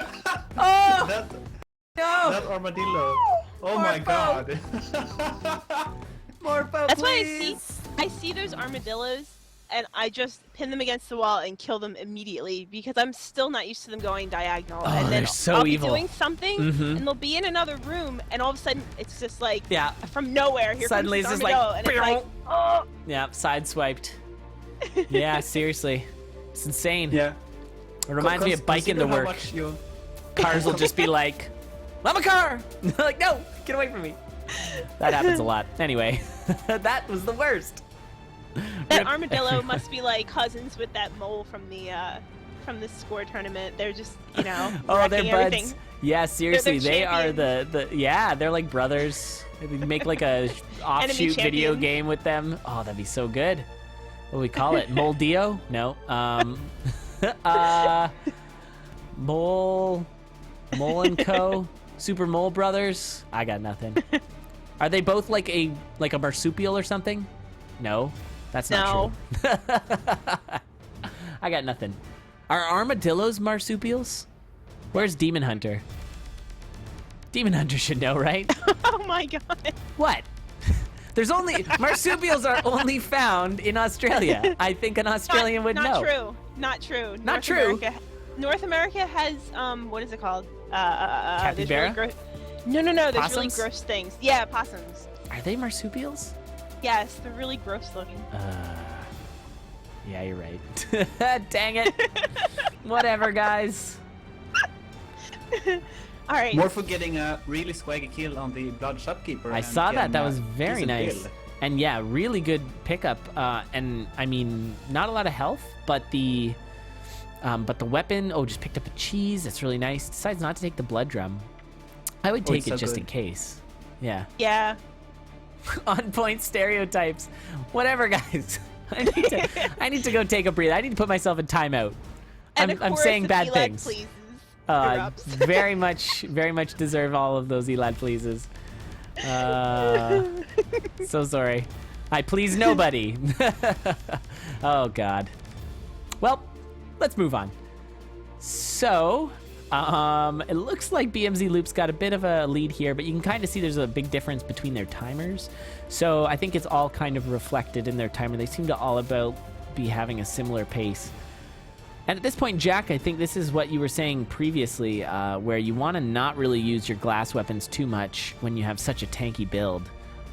Oh no! That armadillo. Oh my Morpho. God. Morpho, That's please. why I see those armadillos and I just pin them against the wall and kill them immediately because I'm still not used to them going diagonal. Oh, and then they're so I'll evil. be doing something Mhm. and they'll be in another room and all of a sudden it's just like Yeah. from nowhere here Suddenly comes it's this just armadillo like, and it's like oh. Yeah, sideswiped. Yeah, seriously. It's insane. Yeah. It reminds me of biking to work. Cars will just be like, I'm a car! Like, no, get away from me. That happens a lot. Anyway, that was the worst. That armadillo must be like cousins with that mole from the score tournament. They're just, Oh, they're wrecking buds. everything. Yeah, seriously, They're they are champions. yeah, they're like brothers. They make like a offshoot video champions. game with them. Oh, that'd be so good. What do we call it? Moldeo? No. Mole and Co. Super Mole Brothers? I got nothing. Are they both like a marsupial or something? No. That's not true. I got nothing. Are armadillos marsupials? Where's Demon Hunter? Demon Hunter should know, right? Oh my god. What? There's only marsupials are only found in Australia. I think an Australian would not know. True. Not true. Not true. North America has what is it called? There's Capybara? really no. There's Possums? really gross things. Yeah, possums. Are they marsupials? Yes, they're really gross looking. Yeah, you're right. Dang it. Whatever, guys. All right. Morpho getting a really swaggy kill on the Blood Shopkeeper. I and saw that. getting That a was very decent nice. kill. And yeah, really good pickup. And I mean, not a lot of health, but the weapon. Oh, just picked up a cheese. That's really nice. Decides not to take the blood drum. I would Oh, take it's it so just good. in case. Yeah. Yeah. On point stereotypes. Whatever, guys. I need to go take a breather. I need to put myself in timeout. And I'm saying bad things. Pleases erupts. Very much deserve all of those Elad pleases. So sorry. I please nobody. Oh God. Well, let's move on. So, it looks like BMZ Loop's got a bit of a lead here, but you can kind of see there's a big difference between their timers. So I think it's all kind of reflected in their timer. They seem to all about be having a similar pace. And at this point, Jack, I think this is what you were saying previously, where you want to not really use your glass weapons too much when you have such a tanky build,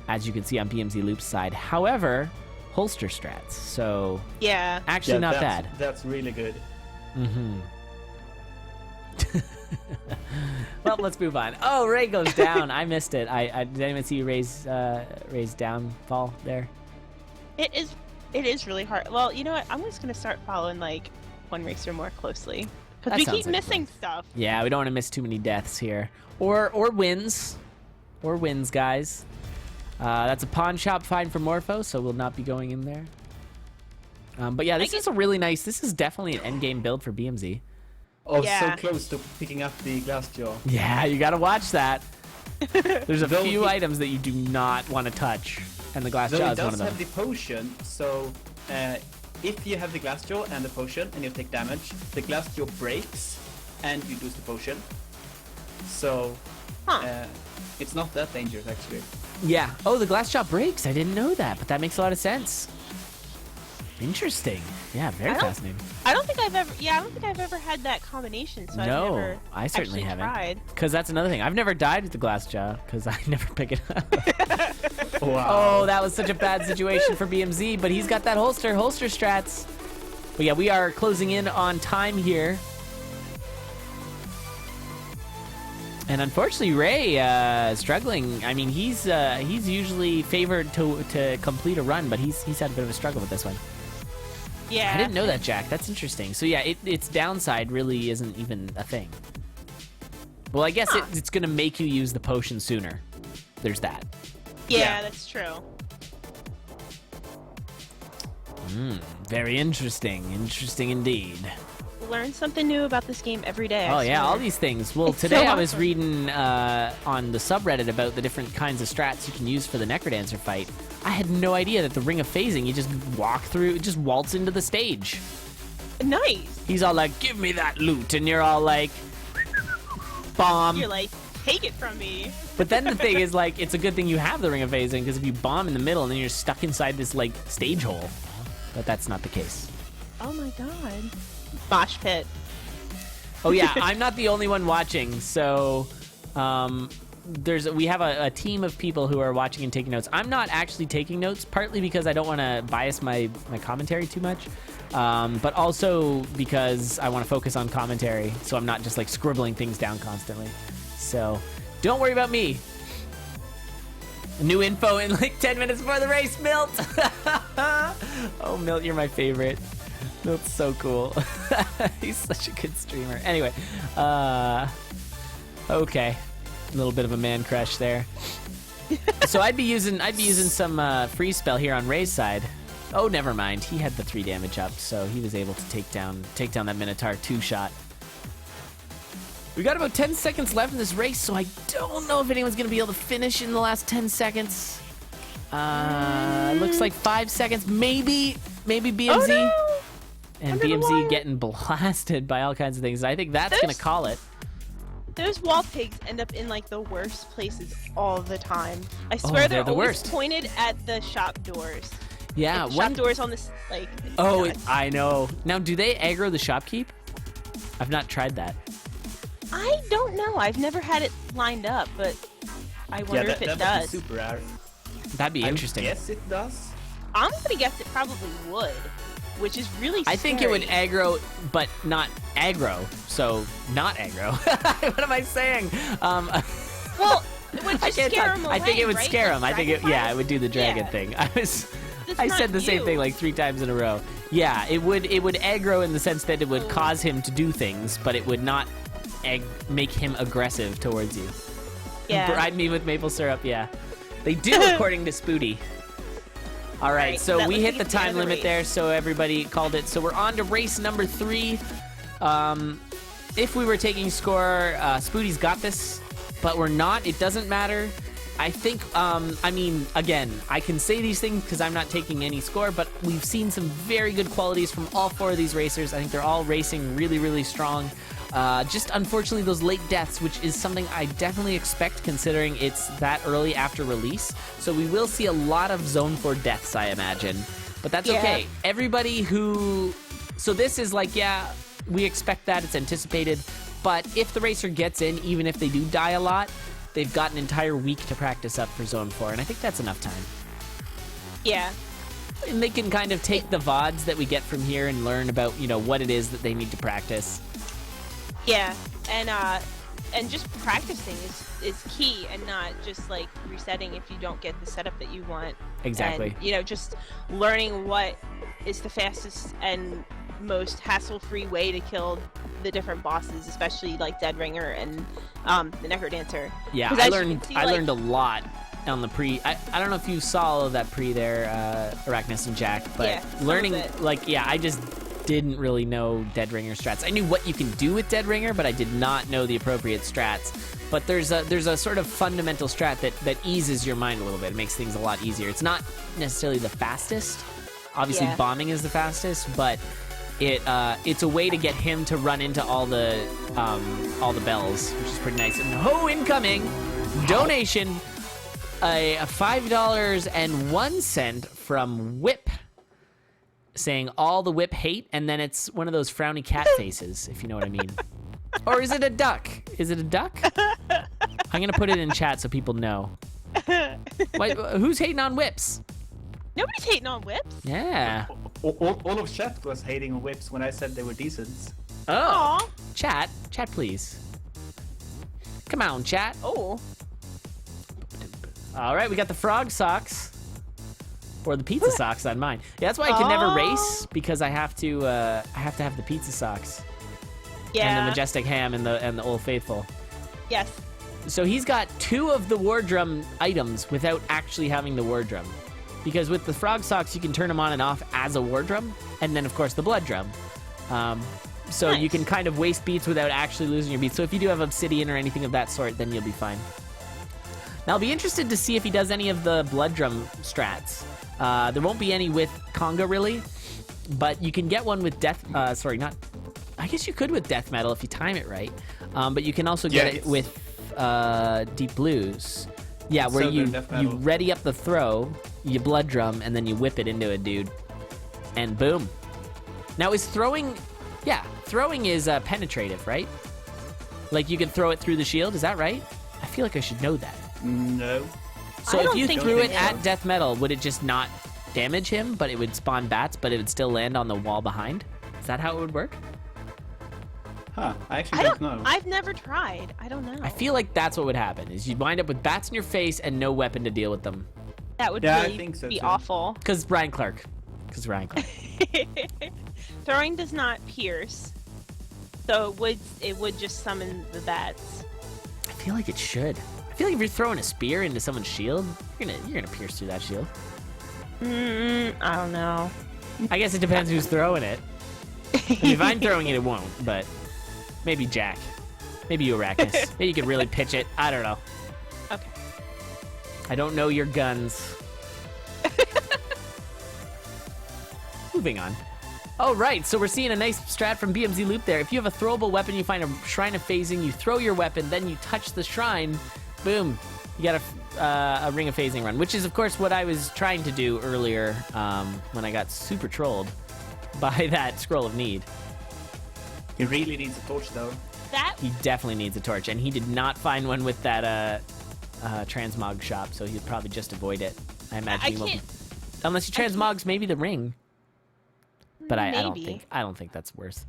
as you can see on BMZ Loop's side. However, holster strats. So Yeah. actually Yeah, not that's- bad. That's really good. Mm-hmm. Well, let's move on. Oh, Ray goes down. I missed it. Did anyone see Ray's downfall there? It is really hard. Well, you know what? I'm just gonna start following like one racer more closely because That we sounds keep like missing stuff. Yeah, we don't want to miss too many deaths here, or wins, guys. That's a pawn shop fine for Morpho, so we'll not be going in there. But yeah, this is a really nice. This is definitely an endgame build for BMZ. Oh, Yeah. so close to picking up the glass jaw. Yeah, you gotta watch that. There's a Though few he- items that you do not want to touch, and the glass Though jaw it is one does of them. have the potion, so if you have the glass jaw and the potion and you take damage, the glass jaw breaks and you lose the potion. So it's not that dangerous actually. Yeah. Oh, the glass jaw breaks. I didn't know that, but that makes a lot of sense. Interesting. Yeah, very fascinating. I don't think I've ever had that combination. So I've No, never I certainly actually haven't. tried. Because that's another thing. I've never died with the glass jaw because I never pick it up. Wow. Oh, that was such a bad situation for BMZ, but he's got that holster strats. But yeah, we are closing in on time here. And unfortunately, Ray struggling. I mean, he's usually favored to complete a run, but he's had a bit of a struggle with this one. Yeah. I didn't know that, Jack. That's interesting. So yeah, its downside really isn't even a thing. Well, I guess it's going to make you use the potion sooner. There's that. Yeah, that's true. Very interesting. Interesting indeed. Learn something new about this game every day. Oh I yeah, swear. all these things. Well, It's today so I was awesome. reading on the subreddit about the different kinds of strats you can use for the Necrodancer fight. I had no idea that the Ring of Phasing, you just walk through, just waltz into the stage. Nice. He's all like, "Give me that loot," and you're all like, "Bomb." You're like, take it from me. But then the thing is, like, it's a good thing you have the Ring of Phasing, because if you bomb in the middle, then you're stuck inside this, like, stage hole. But that's not the case. Oh my god. Mosh pit. Oh yeah, I'm not the only one watching, so we have a team of people who are watching and taking notes. I'm not actually taking notes, partly because I don't want to bias my commentary too much, but also because I want to focus on commentary, so I'm not just like scribbling things down constantly. So don't worry about me. New info in like 10 minutes before the race, Milt. Oh, Milt, you're my favorite. Milt's so cool. He's such a good streamer. Anyway, okay, a little bit of a man crush there. So I'd be using some freeze spell here on Ray's side. Oh, never mind. He had the 3 damage up, so he was able to take down that Minotaur 2-shot. We got about 10 seconds left in this race, so I don't know if anyone's gonna be able to finish in the last 10 seconds. Looks like 5 seconds, maybe BMZ. Oh, no! And Under the BMZ wire. getting blasted by all kinds of things. I think that's gonna call it. Those wall pigs end up in like the worst places all the time. I Oh, swear they're the always worst. pointed at the shop doors. Yeah, Like, the shop doors on this like. it's nuts. I know. Now, do they aggro the shopkeep? I've not tried that. I don't know. I've never had it lined up, but I wonder if it that does. would be super rare. That'd be interesting. Yes, it does. I'm gonna guess it probably would, which is really. I think it would scary. aggro, but not aggro. So not aggro. What am I saying? Well, it would I just can't scare talk. him I think away, it would right? scare Like him. I think dragonflies? it would do the dragon Yeah. thing. That's I not said the same you. thing like 3 times in a row. Yeah, it would aggro in the sense that it would cause him to do things, but it would not make him aggressive towards you. Yeah. Bribe me with maple syrup, yeah. They do, according to Spooty. All right, Alright, so that we looks hit like the it's the end time of the limit race. there, so everybody called it. So we're on to race number 3. If we were taking score, Spooty's got this, but we're not. It doesn't matter. I think, I mean, again, I can say these things because I'm not taking any score, but we've seen some very good qualities from all 4 of these racers. I think they're all racing really, really strong. Just unfortunately those late deaths, which is something I definitely expect considering it's that early after release. So we will see a lot of Zone 4 deaths, I imagine. But that's Yeah. okay. Everybody who... So this is like, yeah, we expect that. It's anticipated. But if the racer gets in, even if they do die a lot, they've got an entire week to practice up for Zone 4. And I think that's enough time. Yeah. And they can kind of take the VODs that we get from here and learn about, you know, what it is that they need to practice. Yeah, and just practicing is key, and not just like resetting if you don't get the setup that you want. Exactly. And, you know, just learning what is the fastest and most hassle-free way to kill the different bosses, especially like Dead Ringer and the Necrodancer. Yeah, 'Cause I as you learned can see, I like- learned a lot on the pre. I don't know if you saw all of that pre there, Arachnus and Jack, but Yeah, some of learning, it. like, yeah, I just didn't really know Dead Ringer strats. I knew what you can do with Dead Ringer, but I did not know the appropriate strats. But there's a sort of fundamental strat that eases your mind a little bit. It makes things a lot easier. It's not necessarily the fastest. Obviously, Yeah. bombing is the fastest, but it's a way to get him to run into all the bells, which is pretty nice. And incoming donation, a $5.01 from Whip, saying all the Whip hate, and then it's one of those frowny cat faces, if you know what I mean. Or is it a duck? Is it a duck? I'm gonna put it in chat so people know. Wait, who's hating on Whips? Nobody's hating on whips. Yeah. All of chat was hating on whips when I said they were decent. Oh. Aw. Chat, please. Come on, chat. Oh. All right, we got the frog socks. Or the pizza socks on mine. Yeah, that's why I can never race, because I have to have the pizza socks. Yeah. And the Majestic Ham and the Old Faithful. Yes. So he's got 2 of the War Drum items without actually having the War Drum. Because with the frog socks, you can turn them on and off as a War Drum. And then, of course, the Blood Drum. So Nice. you can kind of waste beats without actually losing your beats. So if you do have Obsidian or anything of that sort, then you'll be fine. Now, I'll be interested to see if he does any of the Blood Drum strats. There won't be any with Conga, really. But you can get one with Death... I guess you could with Death Metal if you time it right. But you can also get it with Deep Blues. Yeah, where you ready up the throw, you Blood Drum, and then you whip it into a dude. And boom. Now, is throwing... Yeah, throwing is penetrative, right? Like, you can throw it through the shield, is that right? I feel like I should know that. No. So I if don't you think threw it it at is. Death Metal, would it just not damage him, but it would spawn bats, but it would still land on the wall behind? Is that how it would work? Huh, I actually I don't don't. know. I've never tried. I don't know. I feel like that's what would happen, is you'd wind up with bats in your face and no weapon to deal with them. That would Yeah, I really think so, be too. awful. Because Ryan Clark. Throwing does not pierce, so it would just summon the bats. I feel like it should. I feel like if you're throwing a spear into someone's shield, you're gonna pierce through that shield. I don't know. I guess it depends who's throwing it. I mean, if I'm throwing it, it won't, but maybe Jack. Maybe you, Arachnus. Maybe you could really pitch it. I don't know. Okay. I don't know your guns. Moving on. Oh, right. So we're seeing a nice strat from BMZ Loop there. If you have a throwable weapon, you find a shrine of phasing, you throw your weapon, then you touch the shrine, boom. You got a ring of phasing run, which is, of course, what I was trying to do earlier when I got super trolled by that Scroll of Need. He really needs a torch, though. That He definitely needs a torch, and he did not find one with that transmog shop, so he'd probably just avoid it. I imagine I he won't. can't. Unless he transmogs maybe the ring. But I don't Maybe. think that's worth.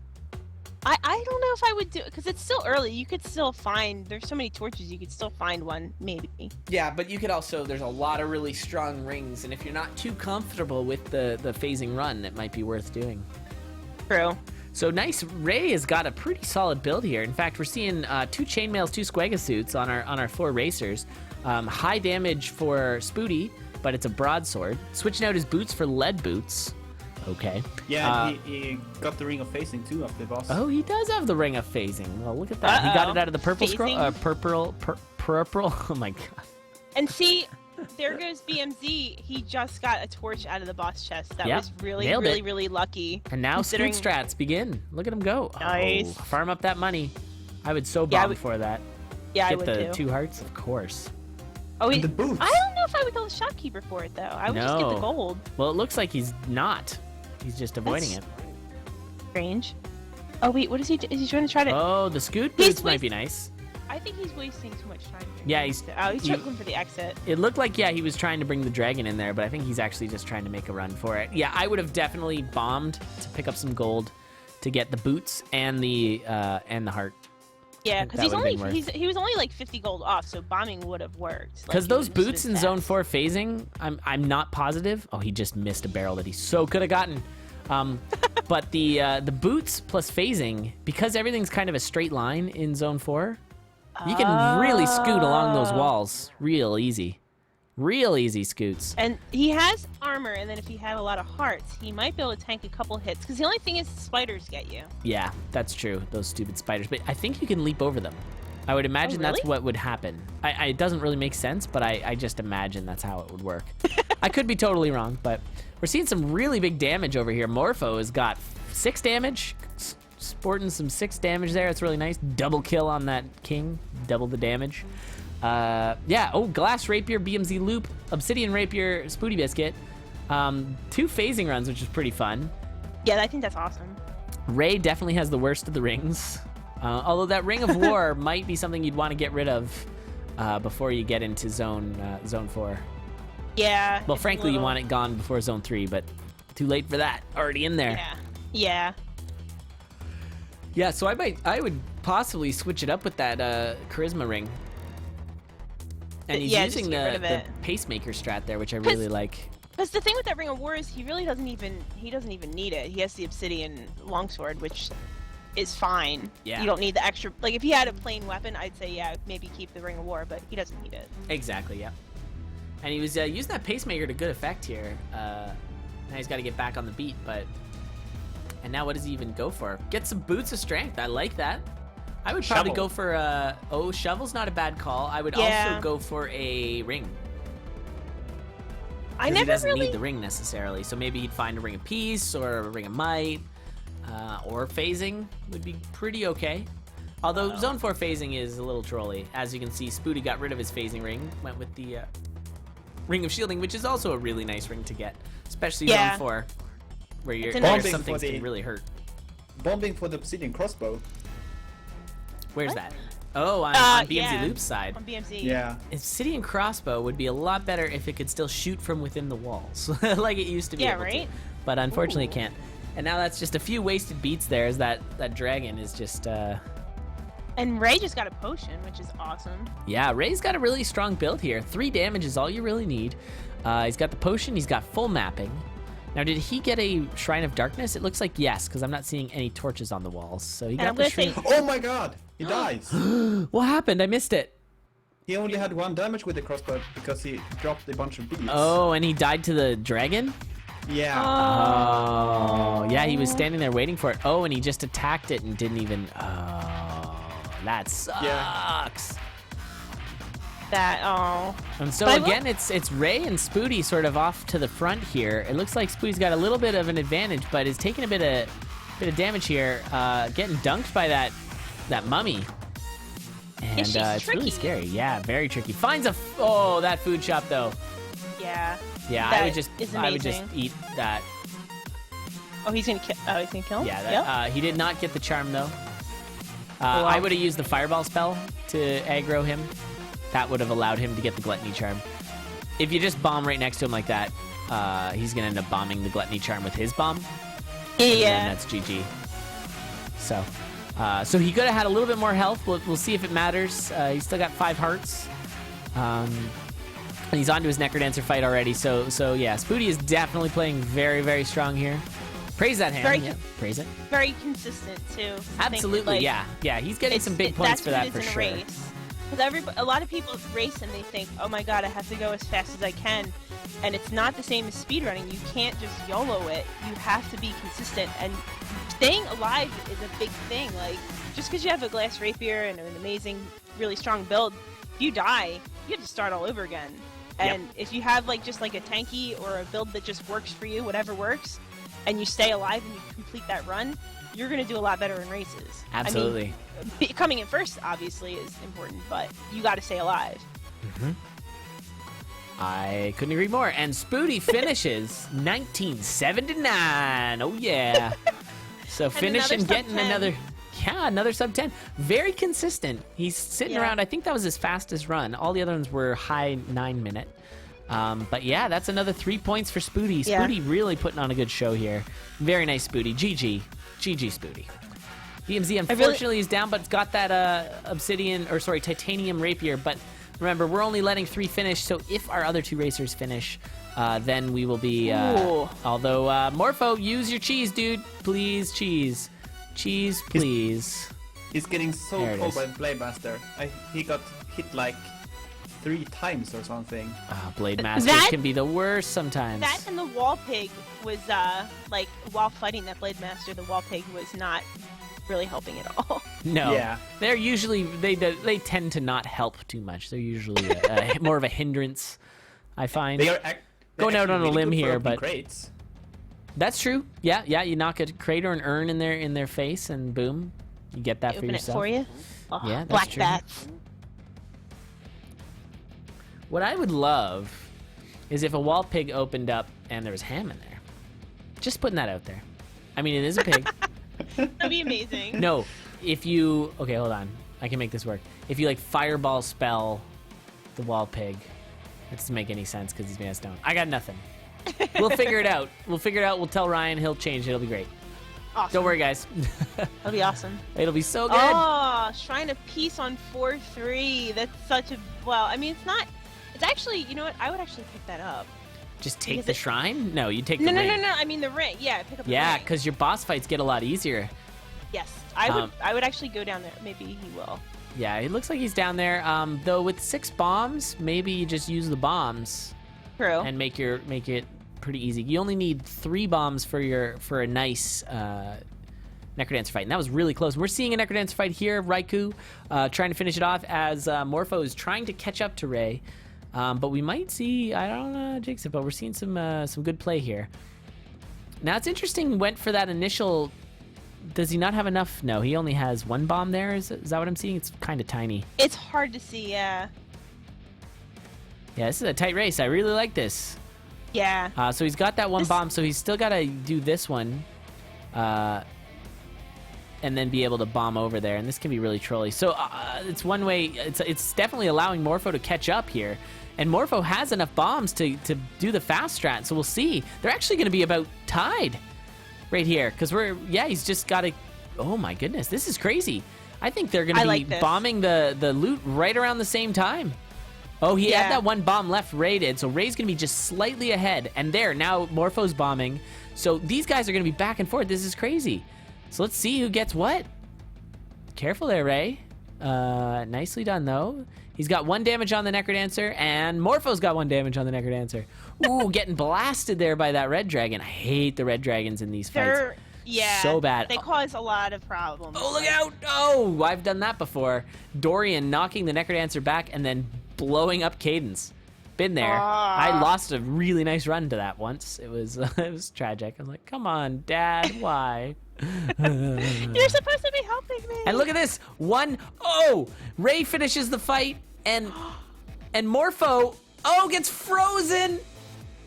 I don't know if I would do it because it's still early. You could still find. There's so many torches. You could still find one, maybe. Yeah, but you could also. There's a lot of really strong rings, and if you're not too comfortable with the phasing run, it might be worth doing. True. So nice. Ray has got a pretty solid build here. In fact, we're seeing 2 chainmails, 2 Squega suits on our 4 racers. High damage for Spooty, but it's a broadsword. Switching out his boots for lead boots. Okay. Yeah, he got the ring of facing too after the boss. Oh, he does have the ring of phasing. Well, look at that. He got it out of the purple scroll. Phasing? Purple. Oh my god. And see, there goes BMZ. He just got a torch out of the boss chest. That Yep, was really, nailed really, it. really lucky. And now scoot considering- strats begin. Look at him go. Nice. Oh, farm up that money. I would so Yeah, I bomb would- for that. Yeah, I Get would the too. 2 hearts, of course. Oh, And the boots. I don't know if I would go the shopkeeper for it though. I would just get the No. gold. Well, it looks like he's not. He's just avoiding That's- it. Strange. Oh wait, what is he? Is he trying to try to? Oh, the scoot He's boots might be nice. I think he's wasting too much time. here. Yeah, he's- Oh, he's you- looking for the exit. It looked like, yeah, he was trying to bring the dragon in there, but I think he's actually just trying to make a run for it. Yeah, I would have definitely bombed to pick up some gold to get the boots and the heart. Yeah, think because that he's would've only been he was only like 50 gold off, so bombing would have worked. Like, Because he those would've boots stood in Zone fast. 4 phasing, I'm not positive. Oh, he just missed a barrel that he so could have gotten. But the boots plus phasing, because everything's kind of a straight line in Zone 4, you can really scoot along those walls real easy. Real easy, Scoots. And he has armor, and then if he had a lot of hearts, he might be able to tank a couple hits. Because the only thing is spiders get you. Yeah, that's true. Those stupid spiders. But I think you can leap over them. I would imagine that's what would happen. It doesn't really make sense, but I just imagine that's how it would work. I could be totally wrong, but we're seeing some really big damage over here. Morpho has got 6 damage. Sporting some 6 damage there. It's really nice. Double kill on that king. Double the damage. Yeah, glass rapier, BMZ loop, obsidian rapier, SpootyBiscuit. 2 phasing runs, which is pretty fun. Yeah, I think that's awesome. Ray definitely has the worst of the rings. Although that Ring of War might be something you'd want to get rid of before you get into zone 4. Yeah. Well, frankly, you want it gone before zone 3, but too late for that. Already in there. Yeah. Yeah, so I would possibly switch it up with that charisma ring. And he's using the pacemaker strat there, which I really like. Because the thing with that Ring of War is he doesn't even need it. He has the obsidian longsword, which is fine. Yeah. You don't need the extra. Like if he had a plain weapon, I'd say maybe keep the Ring of War, but he doesn't need it. Exactly. Yeah. And he was using that pacemaker to good effect here. Now he's got to get back on the beat, but. And now what does he even go for? Get some boots of strength. I like that. I would probably go for shovel's not a bad call. I would also go for a ring. I never he doesn't really need the ring necessarily, so maybe he'd find a ring of peace or a ring of might, or phasing would be pretty okay. Although zone 4 phasing is a little trolly. As you can see, Spooty got rid of his phasing ring, went with the ring of shielding, which is also a really nice ring to get, especially zone 4, where something can really hurt. Bombing for the obsidian crossbow. Where's that? Oh, on BMZ Loop's side. On BMZ. Yeah. Obsidian crossbow would be a lot better if it could still shoot from within the walls, like it used to be able to. But unfortunately it can't. And now that's just a few wasted beats there, as that dragon is just... And Ray just got a potion, which is awesome. Yeah, Ray's got a really strong build here. 3 damage is all you really need. He's got the potion, he's got full mapping. Now, did he get a Shrine of Darkness? It looks like yes, because I'm not seeing any torches on the walls. So he got the Shrine. Oh my god! He dies! What happened? I missed it. He only had 1 damage with the crossbow because he dropped a bunch of beads. Oh, and he died to the dragon? Yeah. Oh, yeah, he was standing there waiting for it. Oh, and he just attacked it and didn't even... Oh, that sucks. Yeah. And so again, it's Ray and Spooty sort of off to the front here. It looks like Spooty's got a little bit of an advantage, but is taking a bit of damage here. Getting dunked by that mummy. And it's really scary. Yeah, very tricky. Finds that food shop though. Yeah. Yeah, I would just eat that. Oh, he's gonna kill him? Yeah, he did not get the charm though. I would have used the fireball spell to aggro him. That would have allowed him to get the gluttony charm. If you just bomb right next to him like that, he's gonna end up bombing the gluttony charm with his bomb. Yeah. And that's GG. So he could have had a little bit more health. We'll see if it matters. He's still got 5 hearts. And he's on to his Necrodancer fight already. So yeah, Spooty is definitely playing very, very strong here. Praise that hand. Praise it. Very consistent too. Absolutely, yeah. He's getting some big points for that for sure. Because a lot of people race and they think, oh my god, I have to go as fast as I can. And it's not the same as speedrunning. You can't just YOLO it. You have to be consistent. And staying alive is a big thing. Like, just because you have a glass rapier and an amazing, really strong build, if you die, you have to start all over again. And if you have just like a tanky or a build that just works for you, whatever works, and you stay alive and you complete that run, you're going to do a lot better in races. Absolutely. I mean, coming in first, obviously, is important, but you got to stay alive. Mm-hmm. I couldn't agree more. And Spooty finishes 1979. Oh, yeah. So finishing, getting another sub 10. Very consistent. He's sitting around, I think that was his fastest run. All the other ones were high 9-minute. But yeah, that's another 3 points for Spooty. Spooty really putting on a good show here. Very nice, Spooty. GG, Spooty. BMZ unfortunately is down, but it's got that titanium rapier. But remember, we're only letting 3 finish, so if our other 2 racers finish, then we will be... although, Morpho, use your cheese, dude. Please, cheese. Cheese, please. He's getting so cold by the Blademaster. He got hit like 3 times or something. Blade Masters That- can be the worst sometimes. That and the wall pig was like while fighting that blade master, the wall pig was not really helping at all. No. Yeah. They're usually, they tend to not help too much. They're usually more of a hindrance, I find. They are Going out on a really limb good for here, opening but- crates. That's true. Yeah, you knock a crate or an urn in their face, and boom, you get that for Open it yourself. for you. Oh, Yeah, that's black true. bats. What I would love is if a wall pig opened up and there was ham in there. Just putting that out there. I mean, it is a pig. That'd be amazing. No, if you... Okay, hold on. I can make this work. If you, like, fireball spell the wall pig. That doesn't make any sense because he's made of stone. I got nothing. We'll figure it out. We'll tell Ryan. He'll change it. It'll be great. Awesome. Don't worry, guys. That'll be awesome. It'll be so good. Oh, Shrine of Peace on 4-3. That's such a... Well, I mean, it's not... It's actually... You know what? I would actually pick that up. Just take because the it- shrine? No, you take No, the no, ring. no, no. I mean, the ring. Yeah, pick up the Yeah, ring. because your boss fights get a lot easier. Yes. I would actually go down there. Maybe he will. Yeah, it looks like he's down there. Though with 6 bombs, maybe you just use the bombs True. and make it pretty easy. You only need 3 bombs for a nice Necrodancer fight, and that was really close. We're seeing a Necrodancer fight here. Raikou trying to finish it off as Morpho is trying to catch up to Ray, but we might see, I don't know, Jigsaw, but we're seeing some good play here. Now it's interesting. Went for that initial. Does he not have enough? No, he only has 1 bomb there. Is that what I'm seeing? It's kind of tiny. It's hard to see, yeah. Yeah, this is a tight race. I really like this. Yeah. So he's got that 1 This- bomb, so he's still got to do this one. And then be able to bomb over there, and this can be really trolly. So it's one way. It's definitely allowing Morpho to catch up here, and Morpho has enough bombs to do the fast strat. So we'll see. They're actually going to be about tied right here because he's just got to. Oh my goodness, this is crazy. I think they're going to I be like this. bombing the loot right around the same time. Oh, he had Yeah. that 1 bomb left. Ray did, so Ray's going to be just slightly ahead. And there, now Morpho's bombing. So these guys are going to be back and forth. This is crazy. So let's see who gets what. Careful there, Ray. Nicely done, though. He's got 1 damage on the Necrodancer, and Morpho's got 1 damage on the Necrodancer. Ooh, getting blasted there by that red dragon. I hate the red dragons in these fights. Yeah. So bad. They cause a lot of problems. Oh, look out! Oh, I've done that before. Dorian knocking the Necrodancer back and then blowing up Cadence. Been there. I lost a really nice run to that once. It was it was tragic. I was like, come on, Dad, why? You're supposed to be helping me. And look at this. 1. Oh, Ray finishes the fight, and Morpho, gets frozen.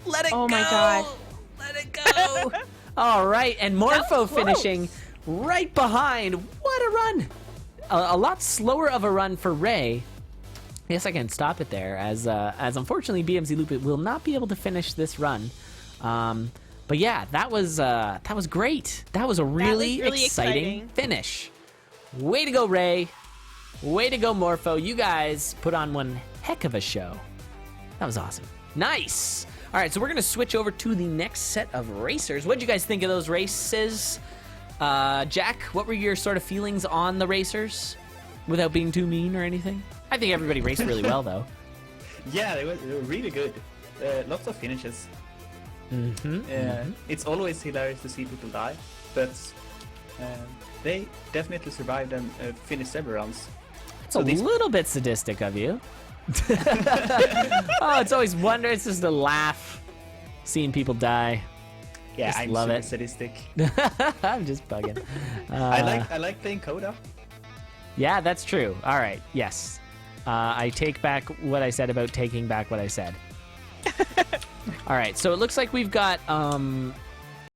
Let it go. Oh my God. Let it go. All right, and Morpho close. finishing right behind. What a run. A lot slower of a run for Ray. I guess I can stop it there, as unfortunately BMZ Loop will not be able to finish this run. But yeah, that was great. That was a really, really exciting finish. Way to go, Ray. Way to go, Morpho. You guys put on one heck of a show. That was awesome. Nice. All right, so we're gonna switch over to the next set of racers. What did you guys think of those races? Jack, what were your sort of feelings on the racers, without being too mean or anything? I think everybody raced really well, though. Yeah, they were really good. Lots of finishes. It's always hilarious to see people die, but they definitely survived and finished several rounds. It's a little bit sadistic of you. Oh, it's always wonder. It's just a laugh seeing people die. Yeah, Just I'm love super it. sadistic. I'm just bugging. I like playing Coda. Yeah, that's true. All right. Yes. I take back what I said about taking back what I said. All right. So it looks like we've got